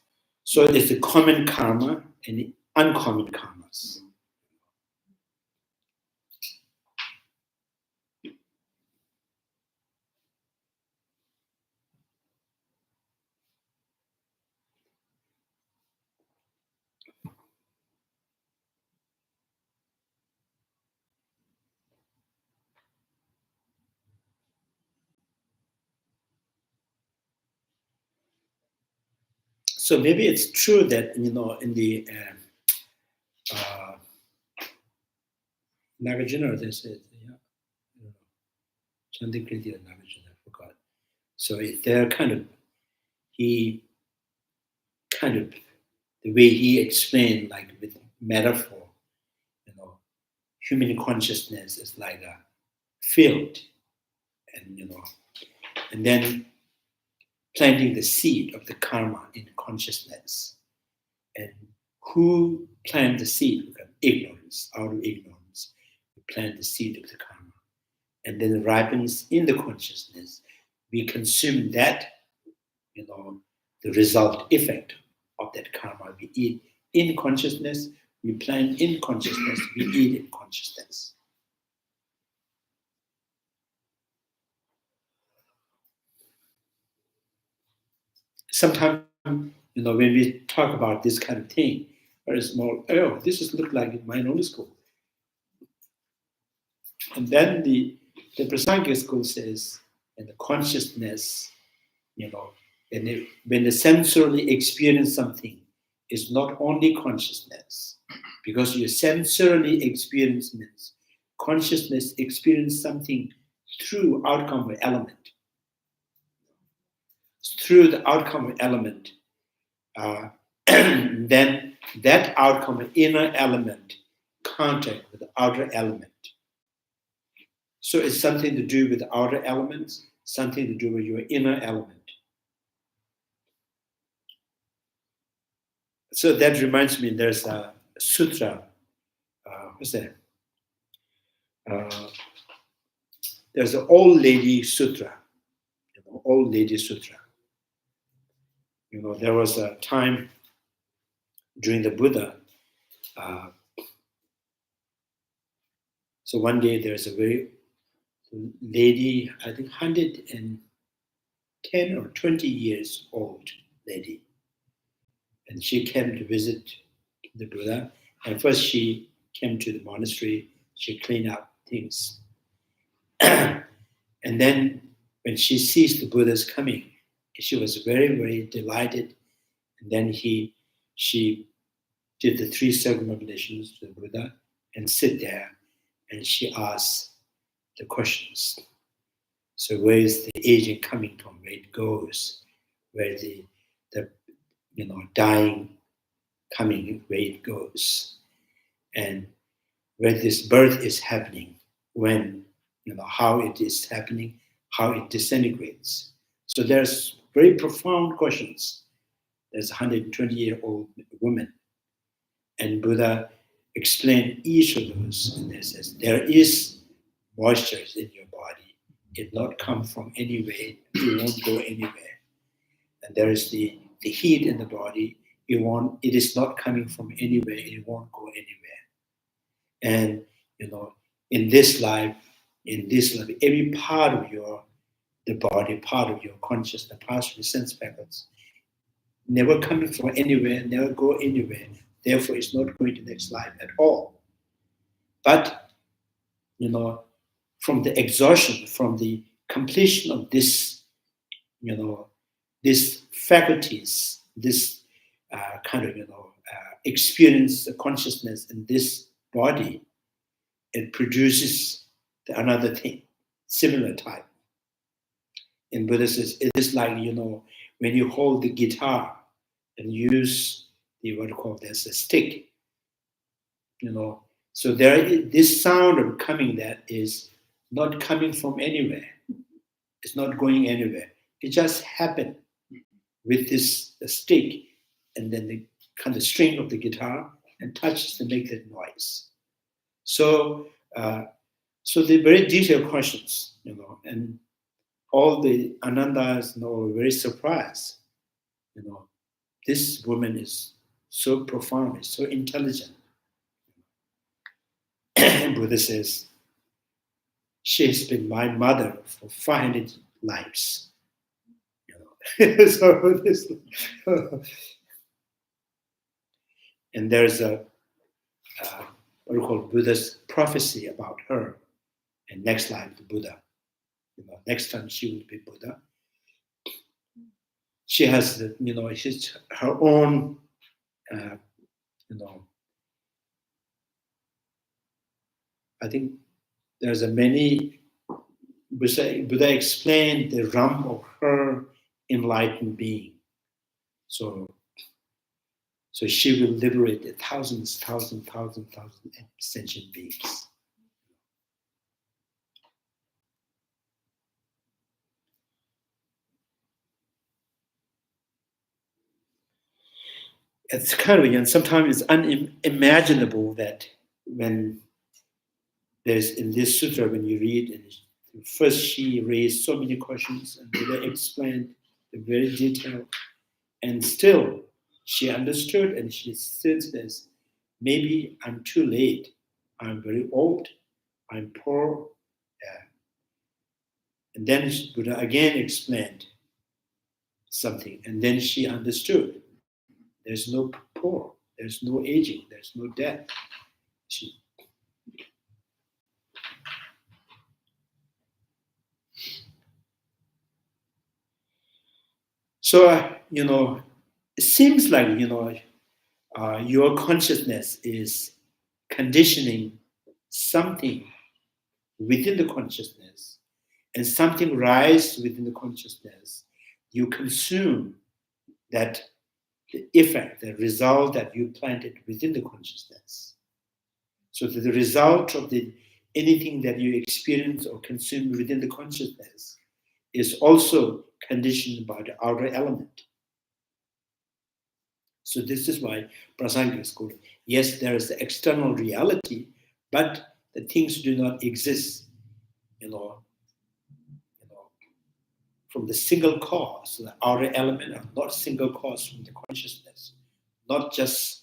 so there's the common karma and the uncommon karmas. So maybe it's true that in the Nagarjuna, they said, yeah, I don't know, Chandrakirti or Nagarjuna, I forgot. So they're he kind of, the way he explained, like with metaphor, human consciousness is like a field, and and then planting the seed of the karma in consciousness. And who plant the seed? Ignorance. Out of ignorance, we plant the seed of the karma, and then it ripens in the consciousness. We consume that, the result effect of that karma. We eat in consciousness. We plant in consciousness. We eat in consciousness. Sometimes, when we talk about this kind of thing, very small, oh, this is look like mind-only school. And then the Prasangika school says, and the consciousness, when the sensorily experience something, is not only consciousness, because you sensorily experience means consciousness experience something through outcome of element. Through the outcome of element, then that outcome of inner element contact with the outer element. So it's something to do with the outer elements, something to do with your inner element. So that reminds me, there's a sutra. What's that? There's an old lady sutra. Old lady sutra. There was a time during the Buddha. So one day there's a very lady, I think 110 or 20 years old lady. And she came to visit the Buddha. And first she came to the monastery, she cleaned up things. And then when she sees the Buddha's coming, she was very, very delighted. And then she did the 3 circumambulations to the Buddha and sit there, and she asked the questions. So where is the aging coming from? Where it goes? Where the dying coming? Where it goes? And where this birth is happening? When? How it is happening? How it disintegrates? So there's very profound questions. There's a 120-year-old woman, and Buddha explained each of those. And he says there is moisture in your body. It not come from anywhere. It won't go anywhere. And there is the heat in the body. It is not coming from anywhere. It won't go anywhere. And in this life, every part of the body, part of your consciousness, part of your sense faculties, never coming from anywhere, never go anywhere. Therefore, it's not going to the next life at all. But from the exhaustion, from the completion of this, these faculties, this experience, the consciousness in this body, it produces another thing, similar type. In Buddha says, it is like, when you hold the guitar and use there's a stick, so this sound of coming that is not coming from anywhere. It's not going anywhere. It just happened with this stick, and then the kind of string of the guitar and touches to make that noise. So they're very detailed questions, and all the Anandas were very surprised. This woman is so profound, is so intelligent. And Buddha says, she has been my mother for 500 lives. So this, and there's a what we call Buddha's prophecy about her, and next life the Buddha. Next time she will be Buddha. She has her own I think there's a many, Buddha explained the realm of her enlightened being. So she will liberate the thousands sentient beings. It's kind of, and sometimes it's unimaginable that when there's in this sutra, when you read, and first she raised so many questions and Buddha explained the very detail, and still she understood and she still says, maybe I'm too late, I'm very old, I'm poor. And then Buddha again explained something, and then she understood. There's no poor, there's no aging, there's no death. So, it seems like, your consciousness is conditioning something within the consciousness, and something rises within the consciousness. You consume that, the effect, the result that you planted within the consciousness. So that the result of anything that you experience or consume within the consciousness is also conditioned by the outer element. So this is why Prasanga is called. Yes, there is the external reality, but the things do not exist, from the single cause. So the outer element are not single cause from the consciousness, not just,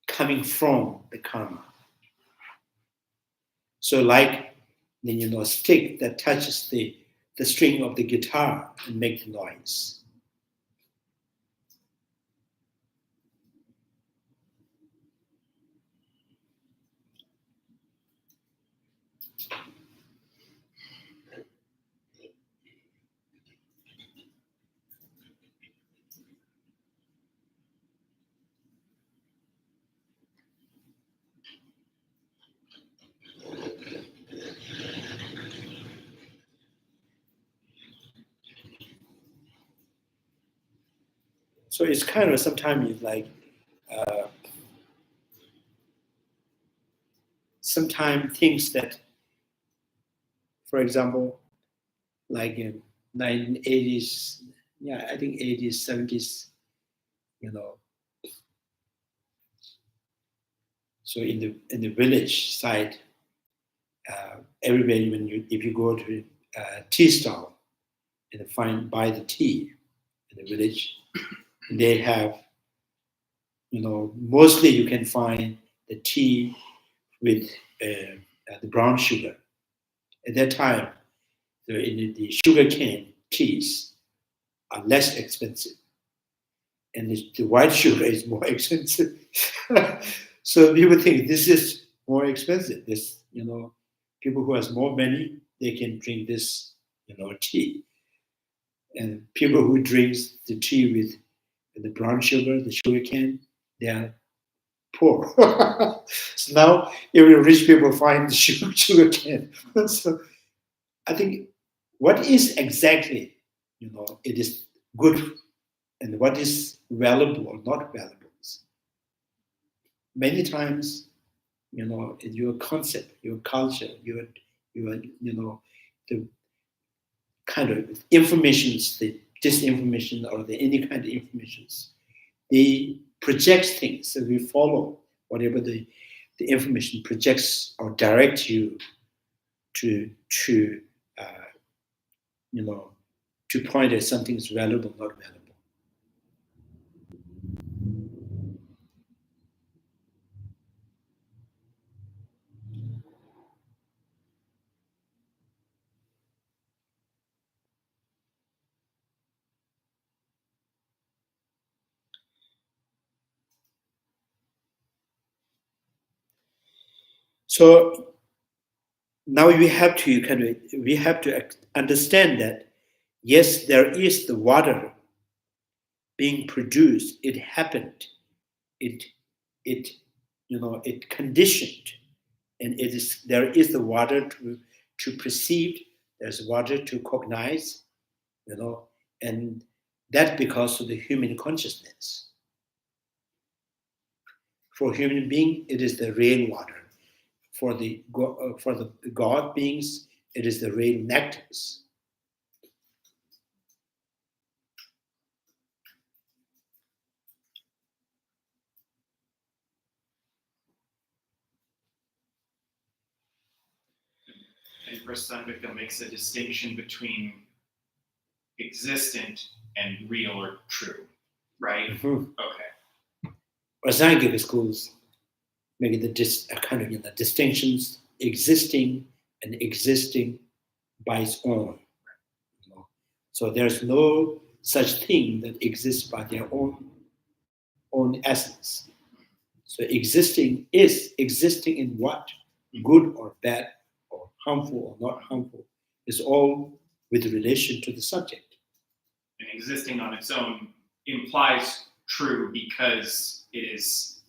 coming from the karma. So like, a stick that touches the string of the guitar and make the noise. So it's kind of sometimes like, sometimes things that, for example, like in 1980s, I think 80s, 70s, so in the village side, everybody, if you go to a tea stall and buy the tea in the village, they have, mostly you can find the tea with the brown sugar. At that time, the sugar cane teas are less expensive, and the white sugar is more expensive. So people think this is more expensive. This, people who has more money, they can drink this, tea. And people who drinks the tea with the brown sugar, the sugar cane, they are poor. So now even rich people find the sugar cane. So I think what is exactly, it is good, and what is valuable or not valuable. Many times, your concept, your culture, your the kind of informations, the disinformation or any kind of informations, they project things. So we follow whatever the information projects or directs you to to point at something is valuable, not valuable. So now we have to understand that yes, there is the water being produced. It happened. It conditioned and there is the water to perceive, there's water to cognize, and that because of the human consciousness. For human being, it is the real water. For the God beings, it is the real nectars. And Prasangika makes a distinction between existent and real or true, right? Mm-hmm. Okay. Prasangika schools make the distinctions existing and existing by its own. So there's no such thing that exists by their own essence. So existing is existing in what? Good or bad or harmful or not harmful is all with relation to the subject. And existing on its own implies true because it is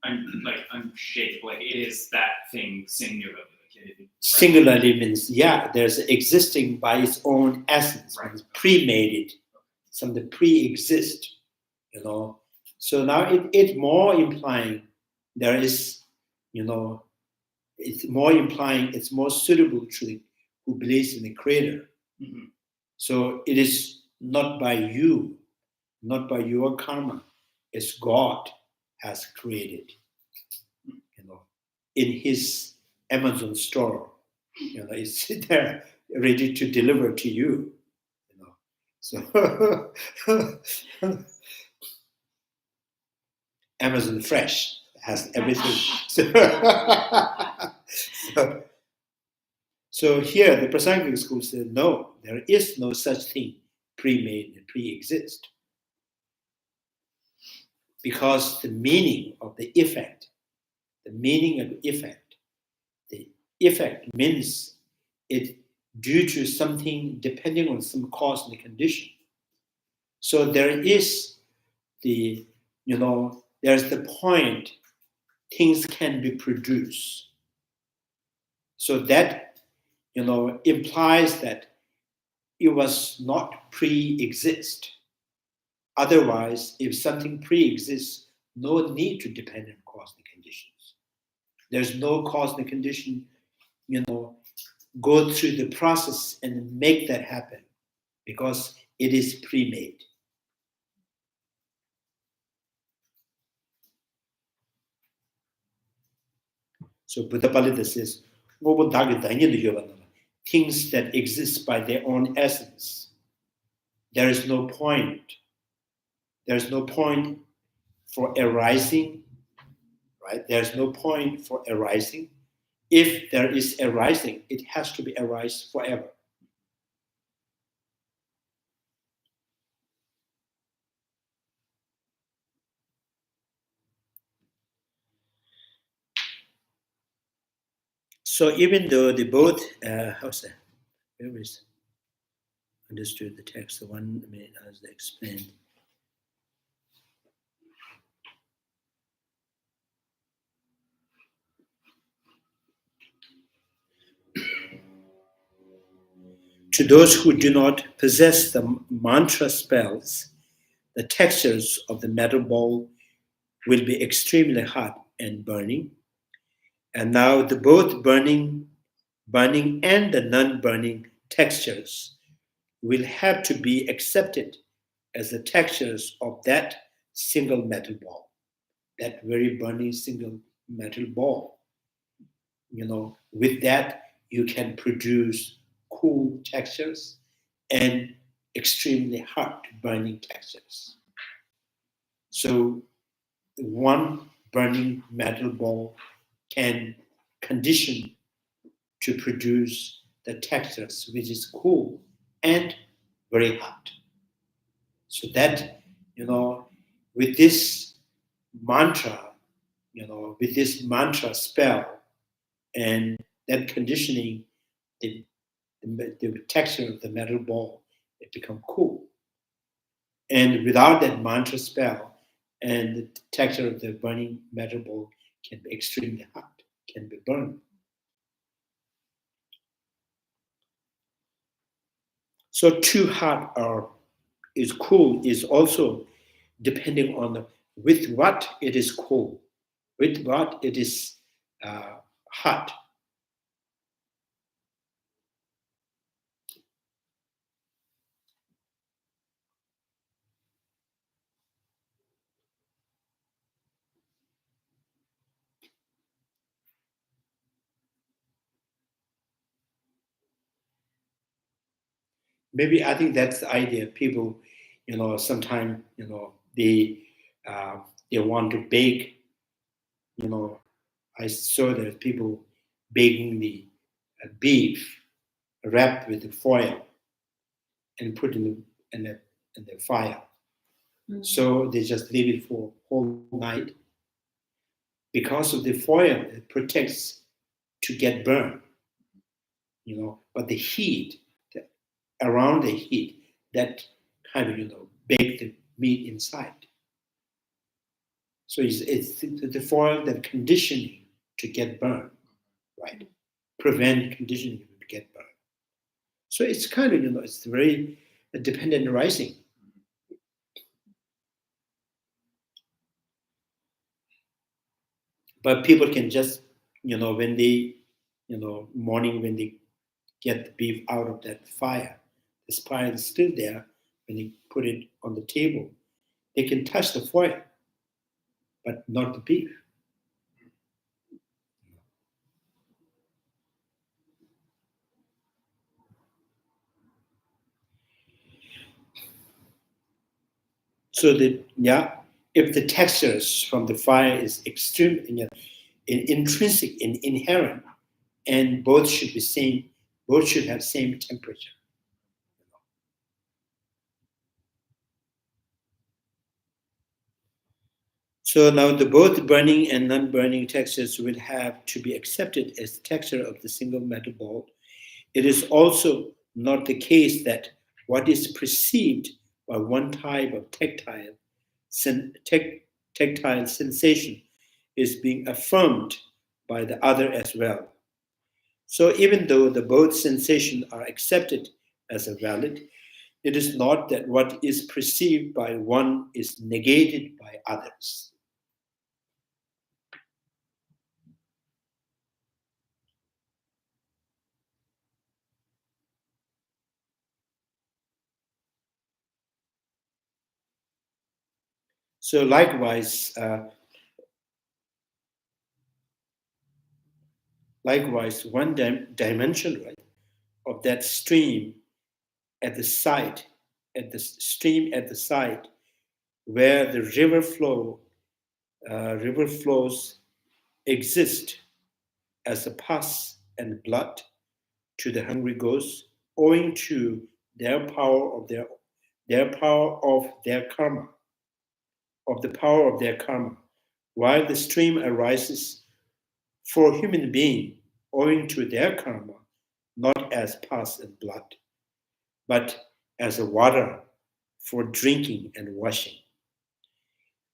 unshakable. Like it is that thing singularly. Right? Singularly means, there's existing by its own essence, right. Pre-made, something pre-exist, So now it's more implying there is, it's more implying it's more suitable to the who believes in the creator. Mm-hmm. So it is not by you, not by your karma, it's God has created, in his Amazon store. It's there ready to deliver to you. So Amazon Fresh has everything. So here the Prasangika school said, no, there is no such thing pre-made and pre-exist. Because the meaning of the effect means it due to something depending on some cause and condition. So there is there's the point things can be produced. So that, implies that it was not pre-exist. Otherwise, if something pre-exists, no need to depend on cause and conditions. There's no cause and condition, go through the process and make that happen because it is pre-made. So Buddha Palita says, things that exist by their own essence. There is no point. There's no point for arising, right? There's no point for arising. If there is arising, it has to be arise forever. So even though they both, where is understood the text, the one as they explained. To those who do not possess the mantra spells, the textures of the metal ball will be extremely hot and burning. And now the both burning and the non-burning textures will have to be accepted as the textures of that single metal ball, that very burning single metal ball. With that, you can produce cool textures and extremely hot burning textures. So one burning metal ball can condition to produce the textures which is cool and very hot. So that, with this mantra, with this mantra spell and that conditioning, the texture of the metal ball, it become cool. And without that mantra spell, and the texture of the burning metal ball can be extremely hot, can be burned. So too hot or is cool is also depending on with what it is cool, with what it is hot. Maybe I think that's the idea. People, sometimes, they want to bake. I saw that people baking the beef wrapped with the foil and put in the fire. Mm. So they just leave it for whole night. Because of the foil, it protects to get burned. But the heat, around the heat, that kind of bake the meat inside. So it's the foil that conditioning to get burned, right? Prevent conditioning to get burned. So it's kind of it's very dependent rising. But people can just when they morning when they get the beef out of that fire, the fire is still there. When they put it on the table, they can touch the foil, but not the beef. So if the textures from the fire is extreme, intrinsic and inherent, and both should be same, both should have same temperature. So now the both burning and non-burning textures will have to be accepted as texture of the single metal ball. It is also not the case that what is perceived by one type of tactile sensation is being affirmed by the other as well. So even though the both sensations are accepted as a valid, it is not that what is perceived by one is negated by others. So likewise, one dimension, right, of that stream at the site, where the river flows exist as a pus and blood to the hungry ghosts, owing to their power of their karma, while the stream arises for human being owing to their karma, not as pus and blood, but as a water for drinking and washing.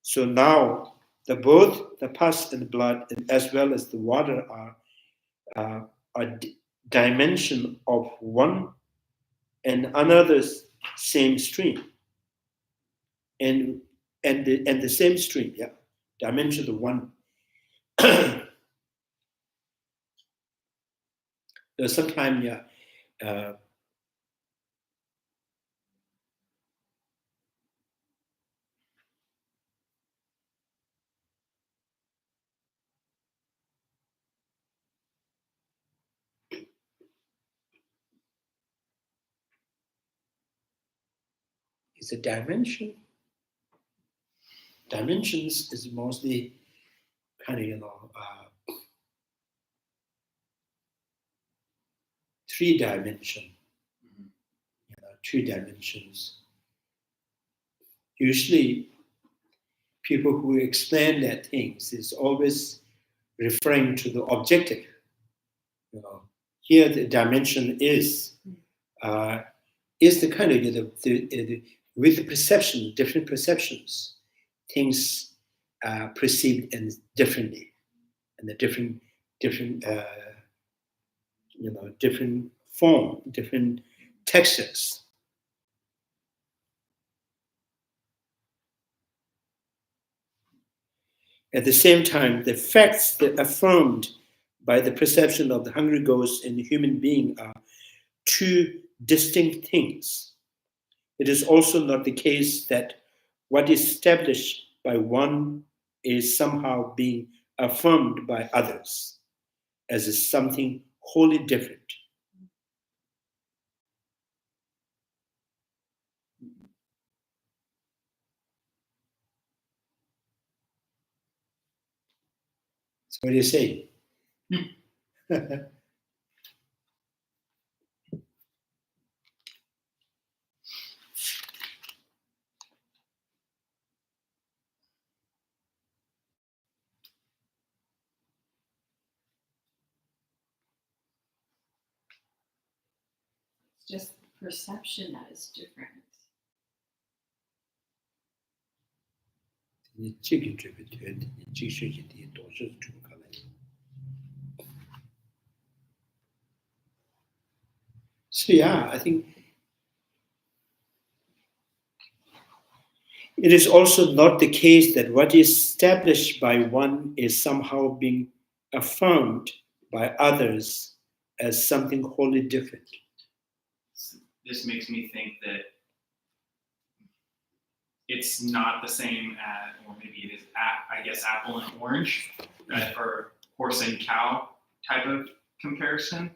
So now, both the pus and blood, as well as the water, are a dimension of one and another's same stream, and the same stream, dimension of one. Sometimes, it's a dimension. Dimensions is mostly kind of three dimension, 2 dimensions. Usually, people who explain that things is always referring to the objective. Here the dimension is the kind of with the perception, different perceptions, things perceived and differently, and the different different form, different textures. At the same time, the facts that affirmed by the perception of the hungry ghost and the human being are two distinct things. It is also not the case that what is established by one is somehow being affirmed by others as something wholly different. So what do you say? It's just perception that is different. So yeah, I think it is also not the case that what is established by one is somehow being affirmed by others as something wholly different. This makes me think that it's not the same as, or maybe it is, I guess, apple and orange, or horse and cow type of comparison.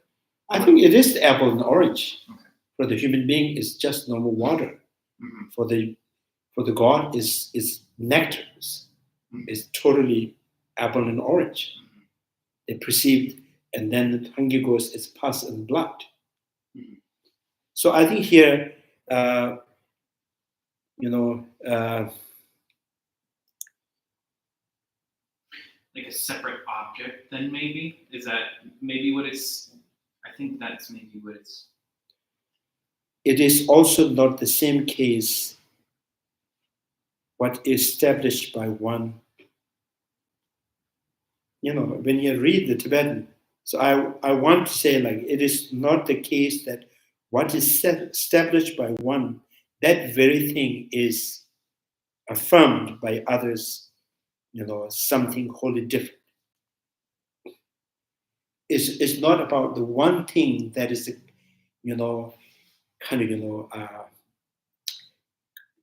I think it is the apple and orange. Okay. For the human being, it's just normal water. Mm-hmm. For the God is nectar. It's totally apple and orange. Mm-hmm. They perceived, and then the hungry ghost is pus and blood. Mm-hmm. So I think here, like a separate object, then maybe? Is that maybe what it's, I think that's maybe what it's. It is also not the same case what is established by one. When you read the Tibetan, so I want to say, like, it is not the case that what is established by one, that very thing is affirmed by others, something wholly different. It's not about the one thing that is,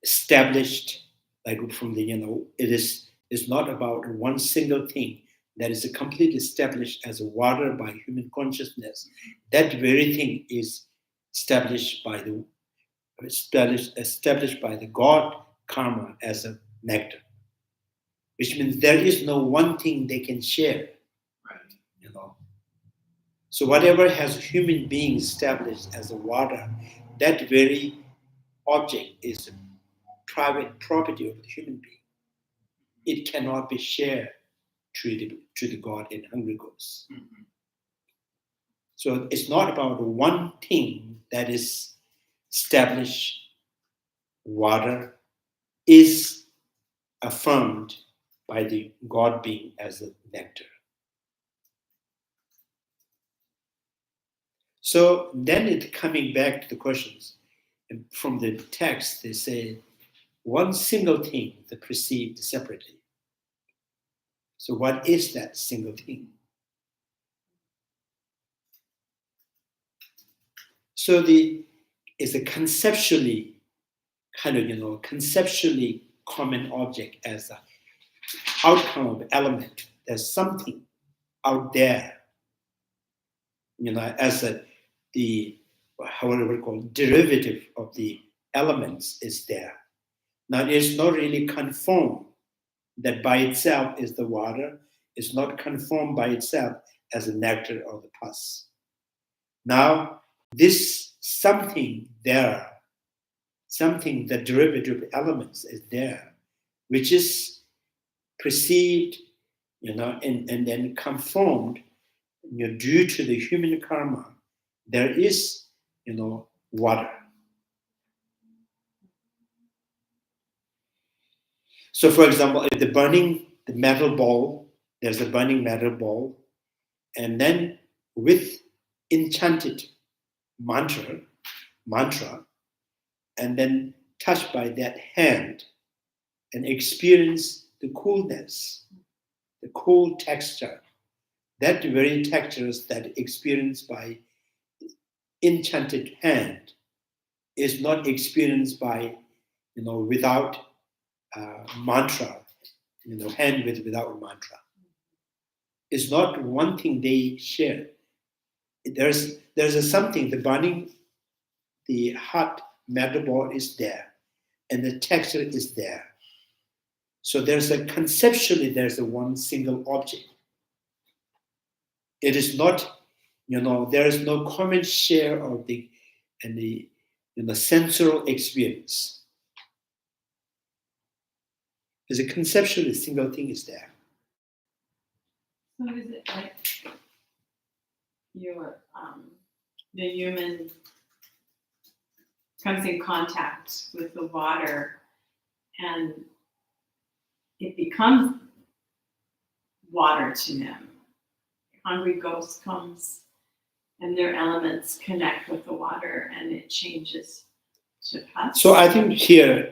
established, like from the, it's not about one single thing that is completely established as a water by human consciousness. That very thing is established by the God karma as a nectar, which means there is no one thing they can share. Right. So whatever has human being established as a water, that very object is a private property of the human being. It cannot be shared to the God in hungry ghosts. Mm-hmm. So it's not about one thing that is established. Water is affirmed by the God being as a nectar. So then it coming back to the questions. And from the text, they say one single thing that perceived separately. So what is that single thing? So it's a conceptually conceptually common object as an outcome of element. There's something out there, as however called derivative of the elements is there. Now it's not really conformed that by itself is the water. It's not conformed by itself as a nectar or the pus. Now this something there, something, the derivative elements is there, which is perceived, and then conformed, due to the human karma. There is, water. So, for example, if the metal ball, there's a burning metal ball, and then with enchanted mantra, and then touched by that hand and experience the coolness the cool texture, that very textures that experienced by enchanted hand is not experienced by, without mantra, hand without mantra. It's not one thing they share. There's a something, the burning, the hot metal ball is there, and the texture is there. So conceptually, there's a one single object. It is not, there is no common share of the sensual experience. There's a conceptually single thing is there. So is it like the human comes in contact with the water and it becomes water to them? Hungry ghost comes and their elements connect with the water and it changes to pus. So I think here,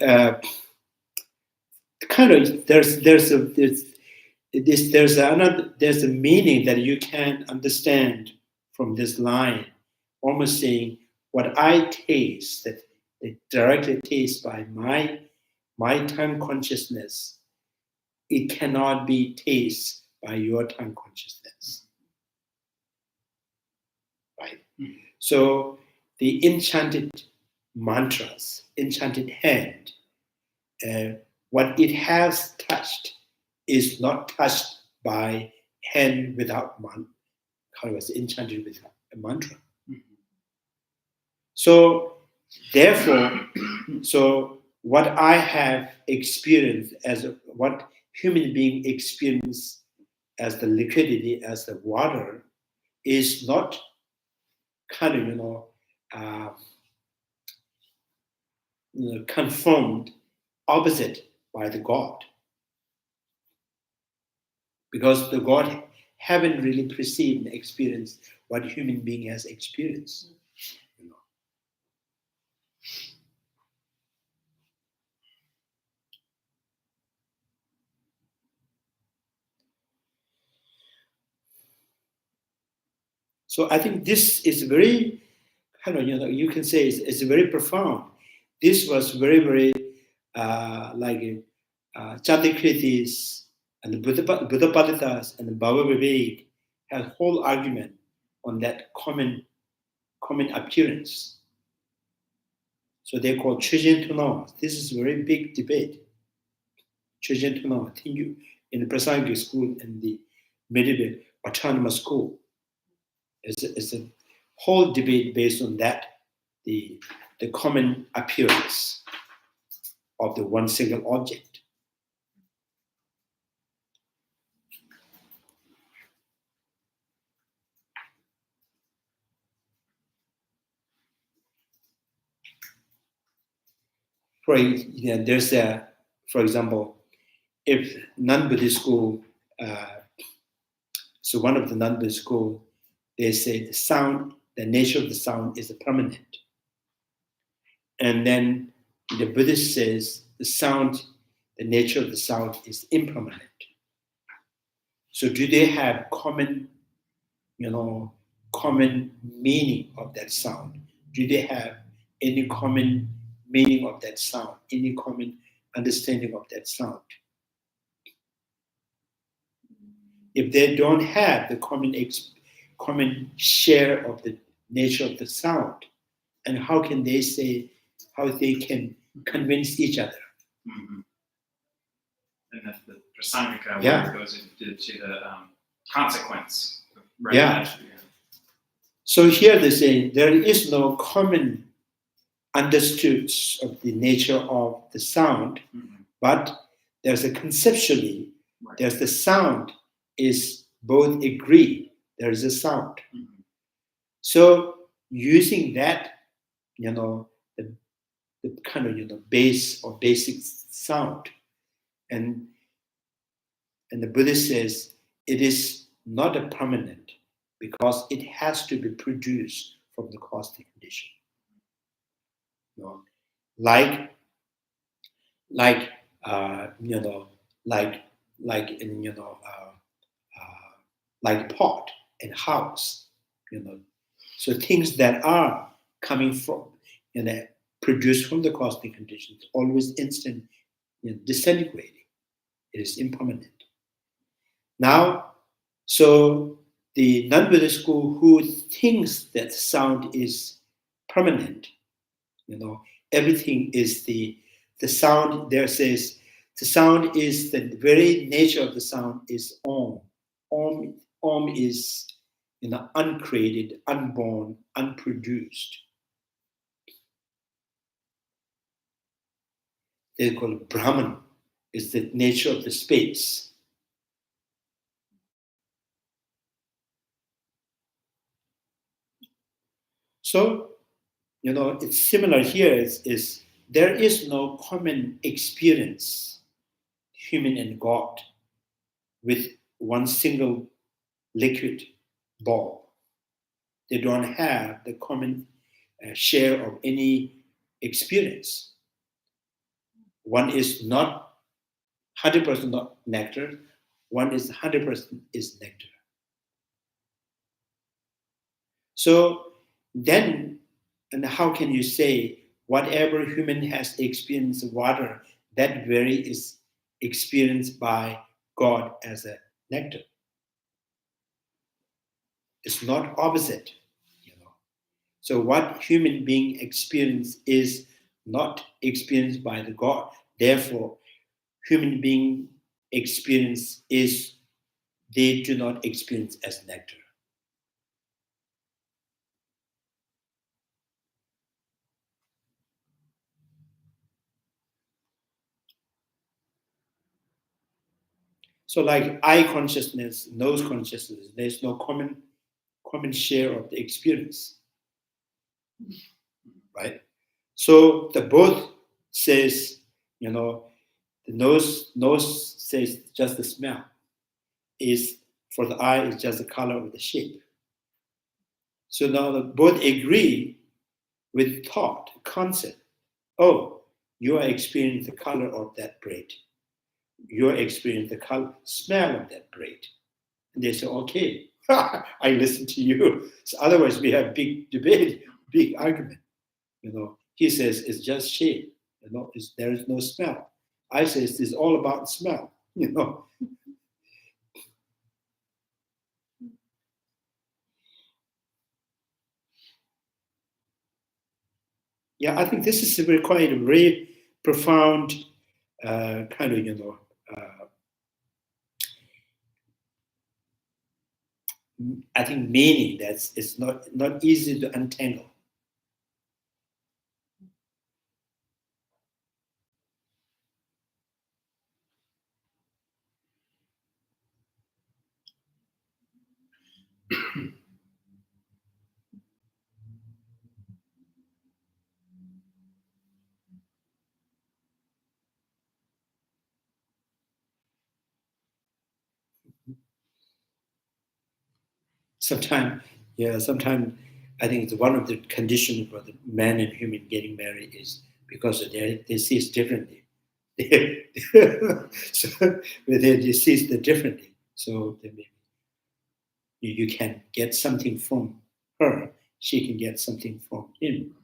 there's a meaning that you can understand from this line, almost saying what I taste, that it directly taste by my tongue consciousness, it cannot be tasted by your tongue consciousness. Right? Mm-hmm. So the enchanted mantras, enchanted hand, what it has touched is not touched by hand without enchanted with a mantra. Mm-hmm. So therefore, what I have experienced what human being experience as the liquidity, as the water, is not confirmed opposite by the God. Because the God haven't really perceived and experienced what human being has experienced. So I think this is very, you can say it's very profound. This was very, very Chandrakirtis and the Buddhapalitas and the Baba Vivek had a whole argument on that common appearance. So they call Chujin Tunawa. This is a very big debate. Chujin Tunawa, I think in the Prasangika school and the medieval autonomous school. It's a whole debate based on that, the common appearance of the one single object. For example, if non-Buddhist school, so one of the non-Buddhist school, they say the nature of the sound is permanent. And then the Buddhist says the nature of the sound is impermanent. So do they have common meaning of that sound? Do they have any common meaning of that sound? Any common understanding of that sound? If they don't have the common share of the nature of the sound, and how can they say how they can convince each other? Mm-hmm. And that's the prasangika Yeah. where it goes into the consequence. Right? Yeah. So here they say there is no common understood of the nature of the sound, mm-hmm. but there's a conceptually, right. There's the sound is both agree, there is a sound. Mm-hmm. So using that, the kind of base or basic sound, and the Buddhist says it is not a permanent because it has to be produced from the caustic condition. Like in like pot and house, So things that are coming from, produced from the cosmic conditions, always instant, disintegrating. It is impermanent. Now, so the non-Buddhist school who thinks that sound is permanent, everything is the sound there says the sound is the very nature of the sound is Om. Om is uncreated, unborn, unproduced. They call it Brahman, is the nature of the space. So, it's similar here is there is no common experience, human and God, with one single liquid ball. They don't have the common share of any experience. One is not 100% not nectar, one is 100% is nectar. So then, and how can you say whatever human has experienced water, that very is experienced by God as a nectar? It's not opposite, So what human being experience is not experienced by the God. Therefore, human being experience is they do not experience as nectar. So like eye consciousness, nose consciousness, there's no common share of the experience. Right? So the both says, the nose says just the smell. Is for the eye is just the color of the shape. So now the both agree with thought, concept. Oh, you are experiencing the color of that bread. You are experiencing the smell of that bread. And they say, okay, I listen to you. So otherwise we have big debate, big argument. He says it's just shape. There is no smell. I say it's all about smell. Yeah, I think this is quite a very profound kind of I think meaning that's it's not easy to untangle. Sometimes I think it's one of the conditions for the man and human getting married is because they see it differently. So they see it differently. So you can get something from her, she can get something from him,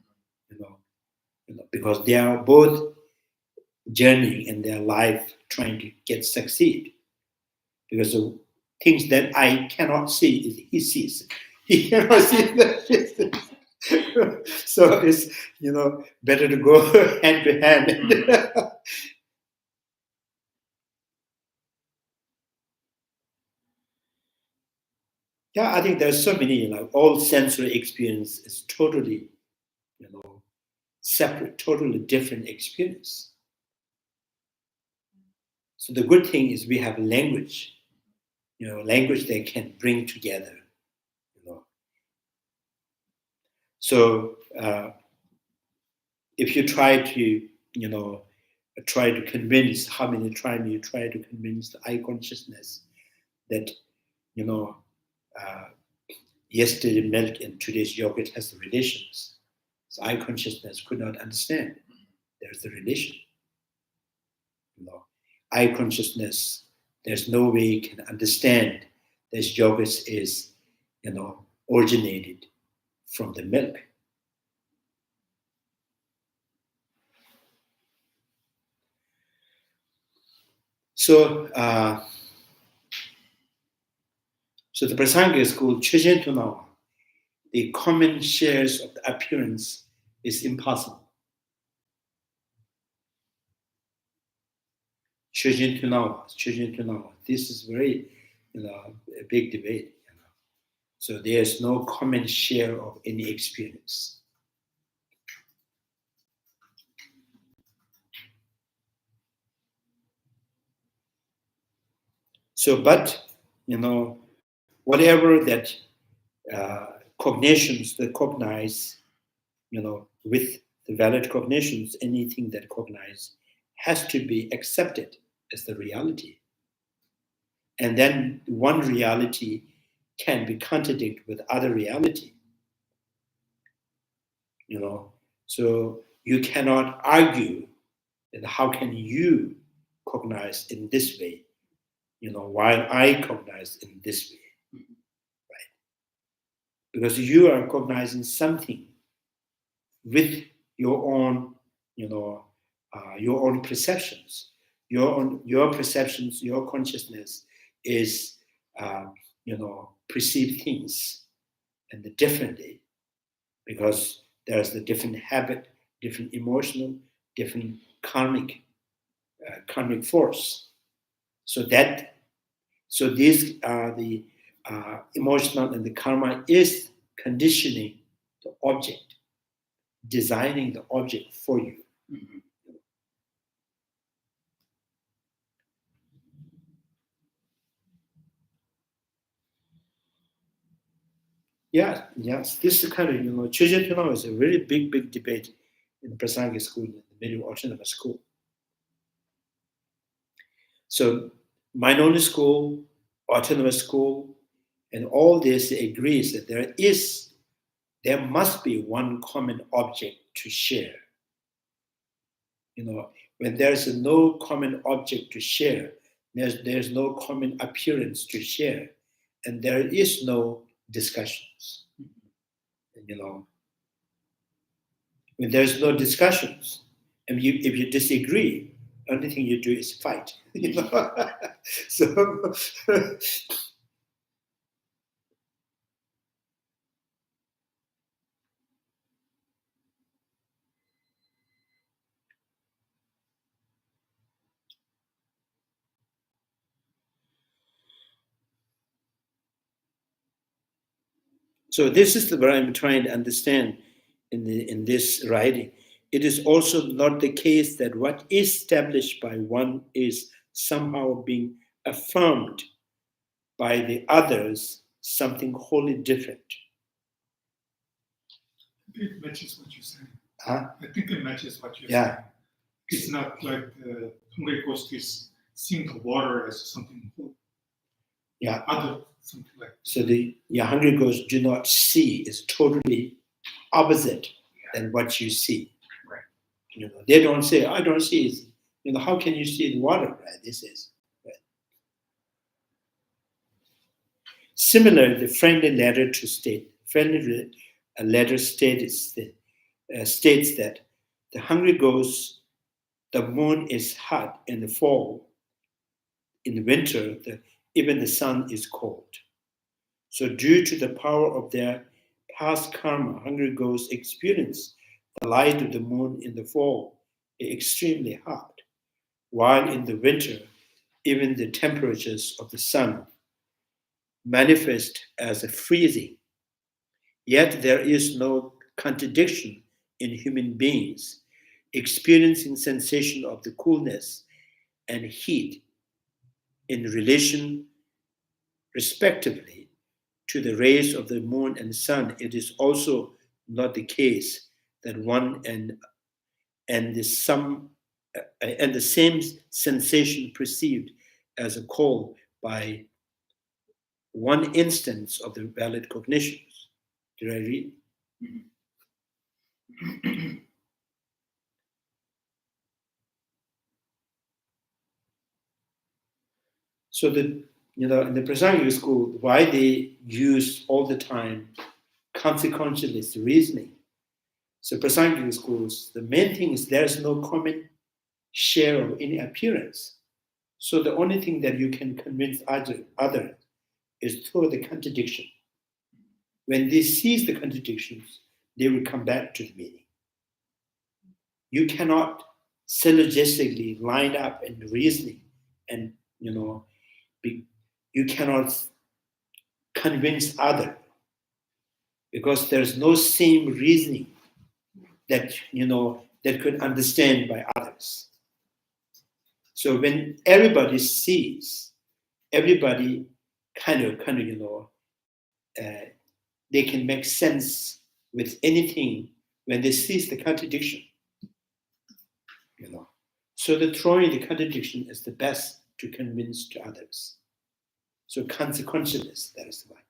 because they are both journeying in their life trying to succeed. Because the things that I cannot see is he sees. He cannot see that. So it's better to go hand to hand. Yeah, I think there's so many, all sensory experience is totally, separate, totally different experience. So the good thing is we have language, language that can bring together, So if you try to convince, how many times you try to convince the eye consciousness that, yesterday milk and today's yogurt has the relations. So eye consciousness could not understand. There's the relation. Eye consciousness, there's no way you can understand this yogurt is, originated from the milk. So, so the Prasanga school, Chöjen Tunawa, the common shares of the appearance is impossible. Chöjen Tunawa. This is very, a big debate. So there's no common share of any experience. So, but, whatever that cognitions that cognize, with the valid cognitions, anything that cognize has to be accepted as the reality. And then one reality can be contradicted with other reality. So you cannot argue that how can you cognize in this way, while I cognize in this way, right? Because you are cognizing something with your own, your own perceptions, your perceptions, your consciousness is, perceive things and differently, because there's the different habit, different emotional, different karmic force. So these are the emotional, and the karma is conditioning the object, designing the object for you. Mm-hmm. Yes. This is kind of, Chöjen Tunawa is a very big debate in the Prasanga school, in the middle autonomous school. So minority school, autonomous school, and all this agrees that there must be one common object to share. When there's no common object to share, there's no common appearance to share, and there is no discussions. When there's no discussions, and if you disagree, only thing you do is fight. So So this is what I'm trying to understand in this writing. It is also not the case that what is established by one is somehow being affirmed by the others, something wholly different. It matches what you're saying. Huh? I think it matches what you're Yeah. saying. It's not like the hungry ghost is seeing the water as something other, something like that. So the hungry ghosts do not see is totally opposite than what you see. Right. They don't say, I don't see it. How can you see the water? Right? This is. Right. Similarly, the friendly letter states that the hungry ghosts, the moon is hot in the fall. In the winter, even the sun is cold. So due to the power of their past karma, hungry ghosts experience the light of the moon in the fall extremely hot, while in the winter, even the temperatures of the sun manifest as a freezing. Yet there is no contradiction in human beings experiencing sensation of the coolness and heat in relation respectively to the rays of the moon and sun. It is also not the case that one and the same sensation perceived as a cold by one instance of the valid cognitions. Did I read? Mm-hmm. So the in the Prasangika school, why they use all the time consequentialist reasoning. So Prasangika schools, the main thing is there's no common share of any appearance. So the only thing that you can convince other is through the contradiction. When they seize the contradictions, they will come back to the meaning. You cannot syllogistically line up and reasoning, and you cannot convince other, because there's no same reasoning that that could understand by others. So when everybody sees, everybody they can make sense with anything when they seize the contradiction. So the throwing the contradiction is the best to convince to others. So consequentialist, that is why.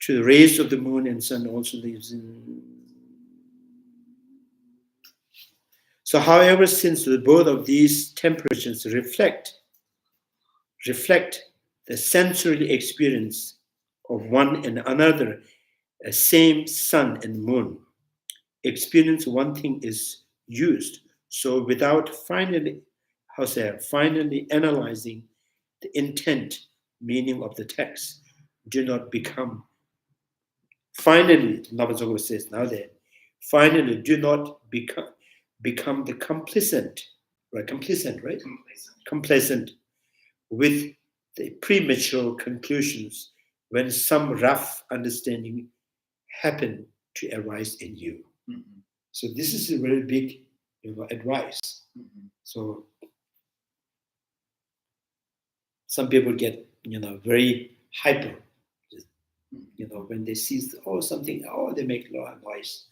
To the rays of the moon and sun also lives in. So however, since both of these temperatures reflect the sensory experience of one and another, same sun and moon, experience one thing is used. So without finally analyzing the intent, meaning of the text, do not become. Finally, Lama Tsongkapha says now that finally do not become the complacent, right? Complacent with the premature conclusions when some rough understanding happen to arise in you. Mm-hmm. So this is a very big advice. Mm-hmm. So some people get very hyper, when they see something, they make a lot of noise.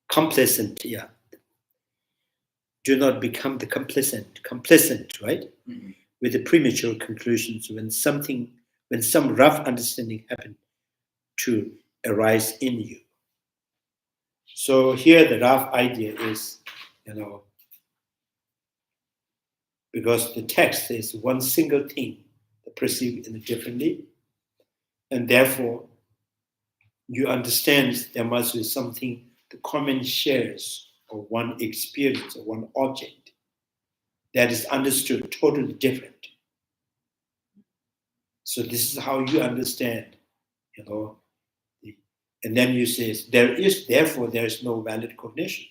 Complacent, yeah. Do not become the complacent, right? Mm-hmm. With the premature conclusions when some rough understanding happen to arise in you. So here the rough idea is, because the text is one single thing perceived differently, and therefore you understand there must be something the common shares of one experience or one object that is understood totally different. So this is how you understand, and then you say there is no valid cognition.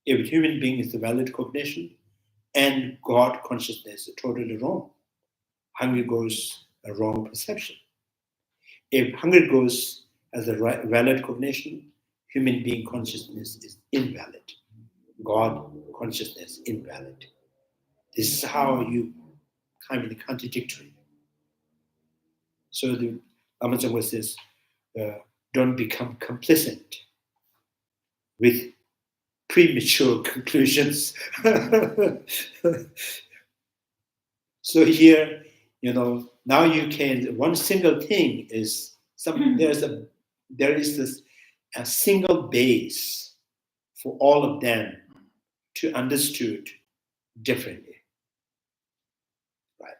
If human being is the valid cognition and God consciousness is totally wrong, hunger goes a wrong perception. If hunger goes as a valid cognition, human being consciousness is invalid. God consciousness invalid. This is how you kind of contradictory. So the Lama Tsongkapha says, don't become complacent with premature conclusions. So here, now you can, one single thing is there is this a single base for all of them to understood differently. Right.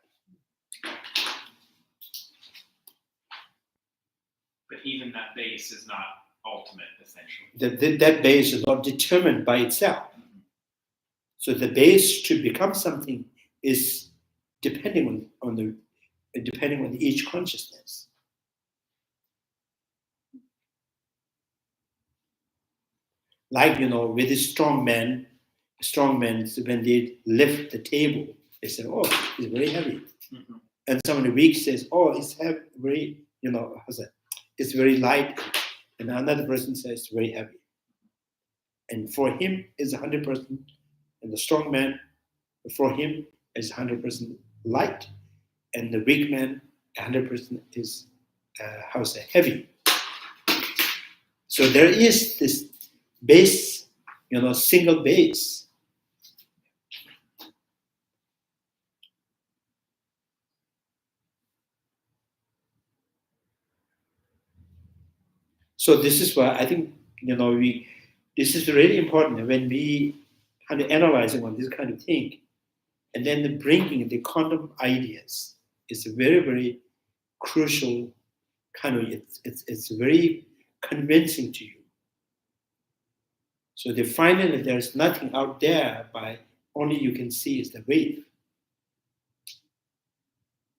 But even that base is not ultimate, essentially. That base is not determined by itself. Mm-hmm. So the base to become something is depending on each consciousness. Like with a strong man, when they lift the table, they say, "Oh, it's very heavy," Mm-hmm. and someone weak says, "Oh, it's very it's very light," and another person says it's very heavy. And for him is 100%, and the strong man, for him is 100% light, and the weak man 100% is heavy. So there is this base, single base. So this is why I think, this is really important when we kind of analyzing on this kind of thing, and then the bringing the quantum ideas is a very, very crucial kind of, it's very convincing to you. So they find that there's nothing out there, by only you can see is the wave.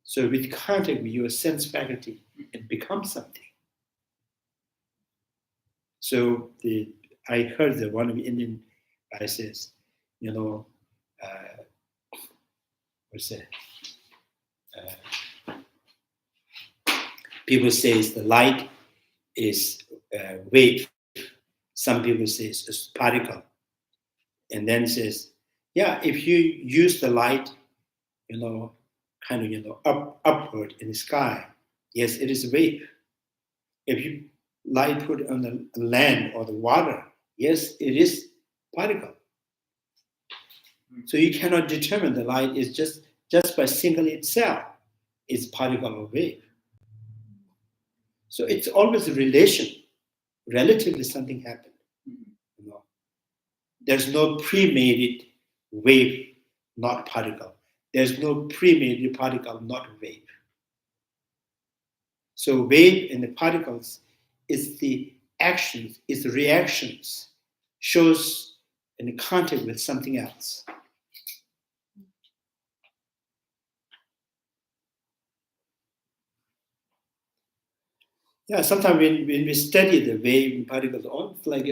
So with contact with your sense faculty, it becomes something. So I heard that one of the Indian guys says, what's that? People say the light is wave. Some people say it's particle. And then says, yeah, if you use the light, upward in the sky, yes, it is a wave. If you light put on the land or the water, yes, it is particle. So you cannot determine the light is just by singling itself, it's particle or wave. So it's always a relation. Relatively something happened. There's no pre-made wave, not particle. There's no pre-made particle, not wave. So wave and the particles is the actions, is the reactions, shows in contact with something else. Yeah, sometimes when we study the wave and particles, it's like,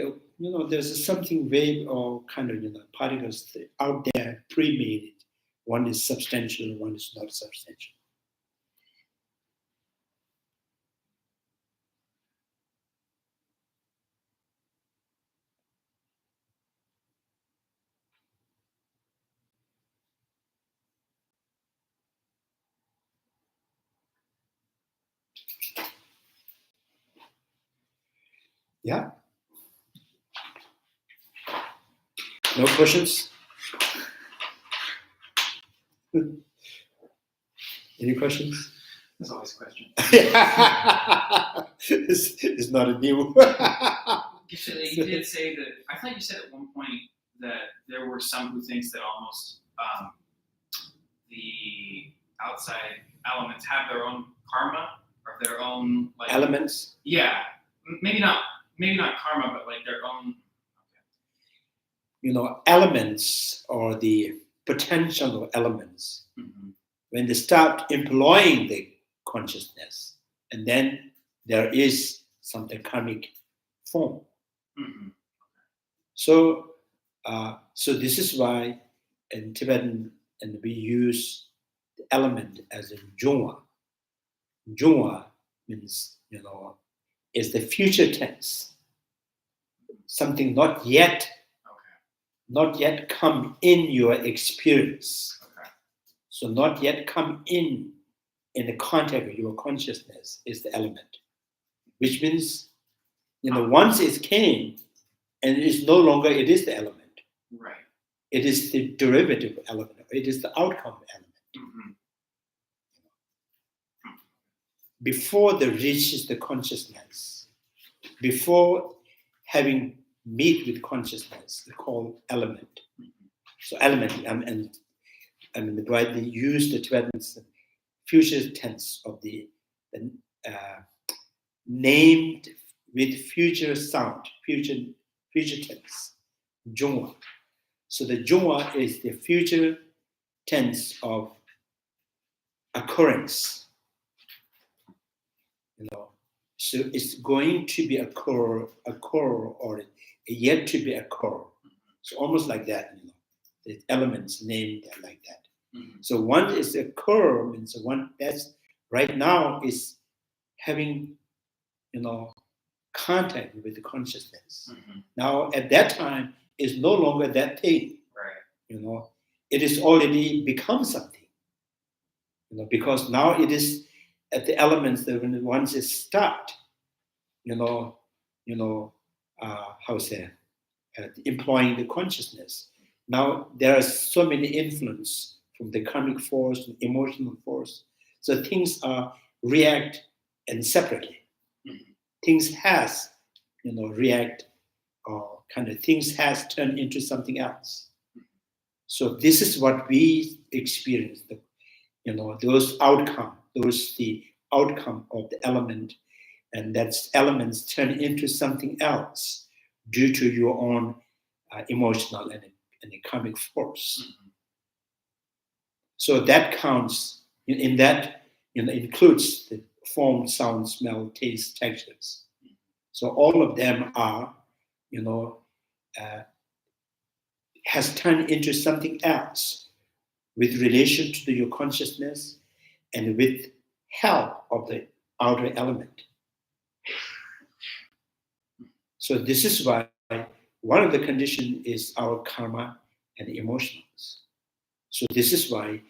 there's something wave or kind of, particles out there pre-made. One is substantial, one is not substantial. Yeah. No questions? Any questions? There's always questions. It's not a new. You did say that. I thought you said at one point that there were some who thinks that almost the outside elements have their own karma or their own Elements. Yeah, maybe not karma, but like their own. Elements or the potential elements. Mm-hmm. When they start employing the consciousness, and then there is some karmic form. Mm-hmm. So this is why in Tibetan, and we use the element as a jungwa. Jungwa means, is the future tense. Something not yet come in your experience. Okay. So not yet come in the contact with your consciousness is the element, which means, once it came, and it is no longer, it is the element. Right. It is the derivative element. It is the outcome element. Mm-hmm. Before the reaches the consciousness, before having meet with consciousness, it's called element. Mm-hmm. So element, and the way they use the Tibetan future tense of the named with future sound, future tense, jungwa. So the jungwa is the future tense of occurrence. So it's going to be occur or yet to be occur. So almost like that, the elements named like that. Mm-hmm. So one is occur, means one that's right now is having, contact with the consciousness. Mm-hmm. Now at that time is no longer that thing. Right. It is already become something. Because now it is at the elements that when once it start, employing the consciousness. Now there are so many influence from the karmic force, and emotional force. So things are react and separately. Mm-hmm. Things has react, or kind of things has turned into something else. So this is what we experience, those outcome, the outcome of the element, and that's elements turn into something else due to your own emotional and karmic force. So that counts in that, includes the form, sound, smell, taste, textures. So all of them are, has turned into something else with relation to your consciousness and with help of the outer element. So this is why one of the conditions is our karma and emotions. So this is why,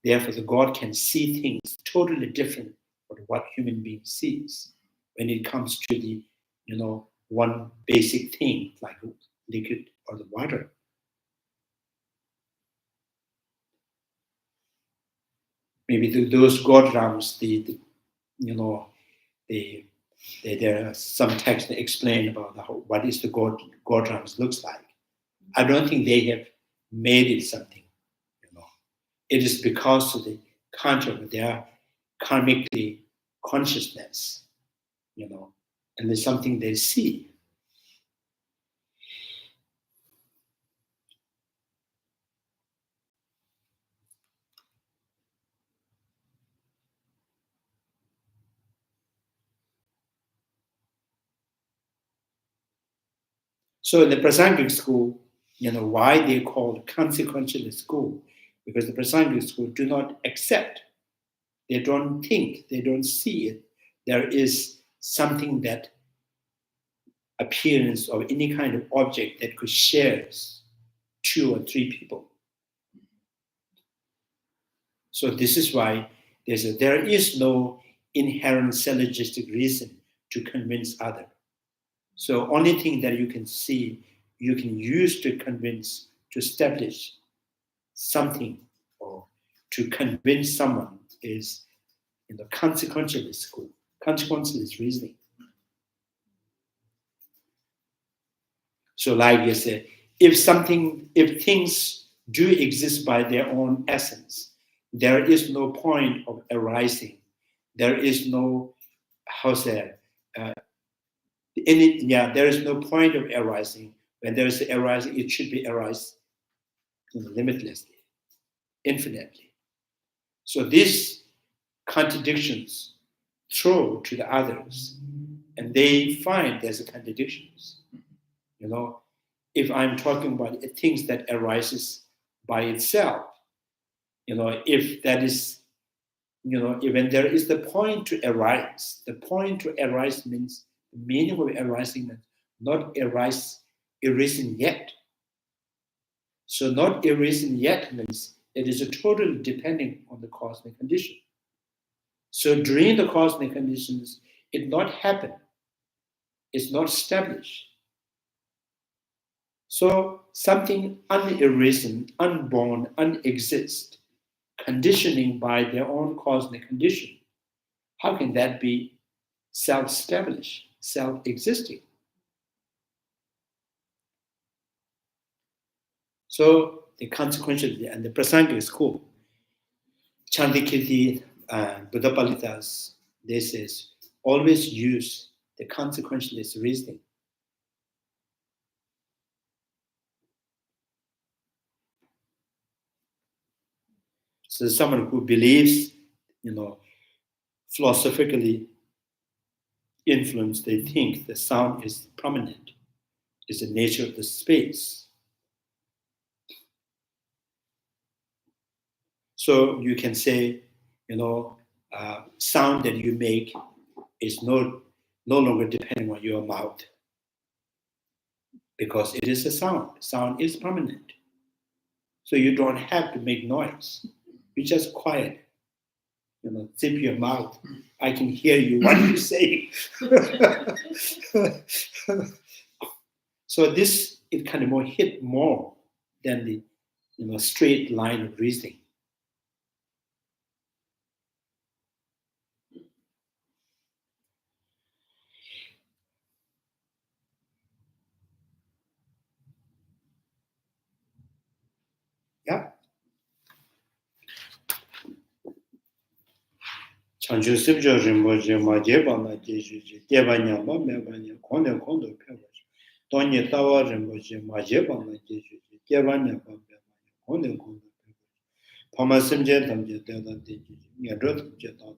therefore the God can see things totally different from what human being sees when it comes to the, one basic thing like liquid or the water. Maybe those God realms, there are some texts that explain about what is the God realms looks like. I don't think they have made it something. It is because of the content of their karmically consciousness, and there's something they see. So in the Prasangic school, why they call consequentialist school? Because the Prasangic school do not accept, they don't think, they don't see it. There is something that appearance of any kind of object that could share 2 or 3 people. So this is why there is no inherent syllogistic reason to convince other. So only thing that you can see, you can use to convince, to establish something or to convince someone is consequentialist school, consequentialist reasoning. So like you said, if things do exist by their own essence, there is no point of arising. There is no, there is no point of arising. When there is arising, it should be arise limitlessly, infinitely. So these contradictions throw to the others, and they find there's a contradictions. If I'm talking about things that arises by itself, if that is, when there is the point to arise, the point to arise means, the meaning of arising means not erasing yet. So not erasing yet means it is totally depending on the cosmic condition. So during the cosmic conditions, it not happen. It's not established. So something unerasing, unborn, unexist, conditioning by their own cosmic condition. How can that be self-established, self-existing? So the consequential and the Prasangic school, Chandrakirti and Buddha Palitas, they says always use the consequentialist reasoning. So someone who believes, philosophically influenced, they think the sound is prominent, is the nature of the space. So you can say, sound that you make is no longer depending on your mouth, because it is a sound. Sound is prominent. So you don't have to make noise. You just quiet. Zip your mouth. I can hear you. What you say? So this, it kind of more hit more than the straight line of reasoning. Chanchu Sibjo Rinpoche Majebana Jeju, Jebanyama, Mebanya, Konde Kondo Pevas, Tony Tawa Rinpoche Majebana Jeju, Jebanyama, Konde Kondo Pevas, Pamasimje Tamje Dada Deji, Yadrot Jetadu,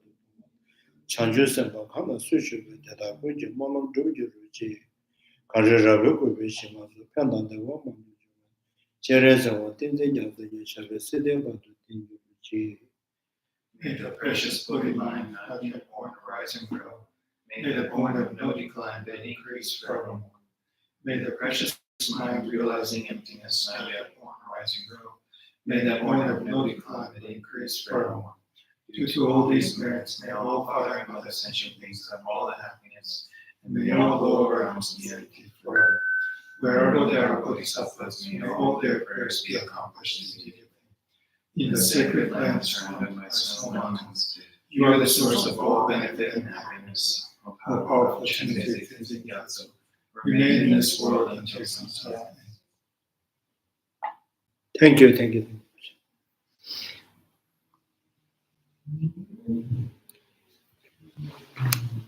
Chanchu Semba Kama Sushu, Jada Kuji, Molam Dojo Ruji, Karirabu Vishimazu, Pendant the woman, Chereza, Tinze Yada Yashava Sideva to Tinju. May the precious Buddha mind not yet born arise and grow. May the point of no decline but increase forevermore. May the precious mind realizing emptiness not yet born arise and grow. May that point of no decline but increase forevermore. Due to all these merits, may all Father and Mother sentient beings have all the happiness, and may all lower realms be empty forever. Wherever there are Bodhisattvas, may all their prayers be accomplished immediately. In the sacred land surrounded by snow mountains, you are the source of all benefit and happiness. O powerful Chandrakirti Gyatso, remain in this world until samsara. Thank you, thank you. Thank you.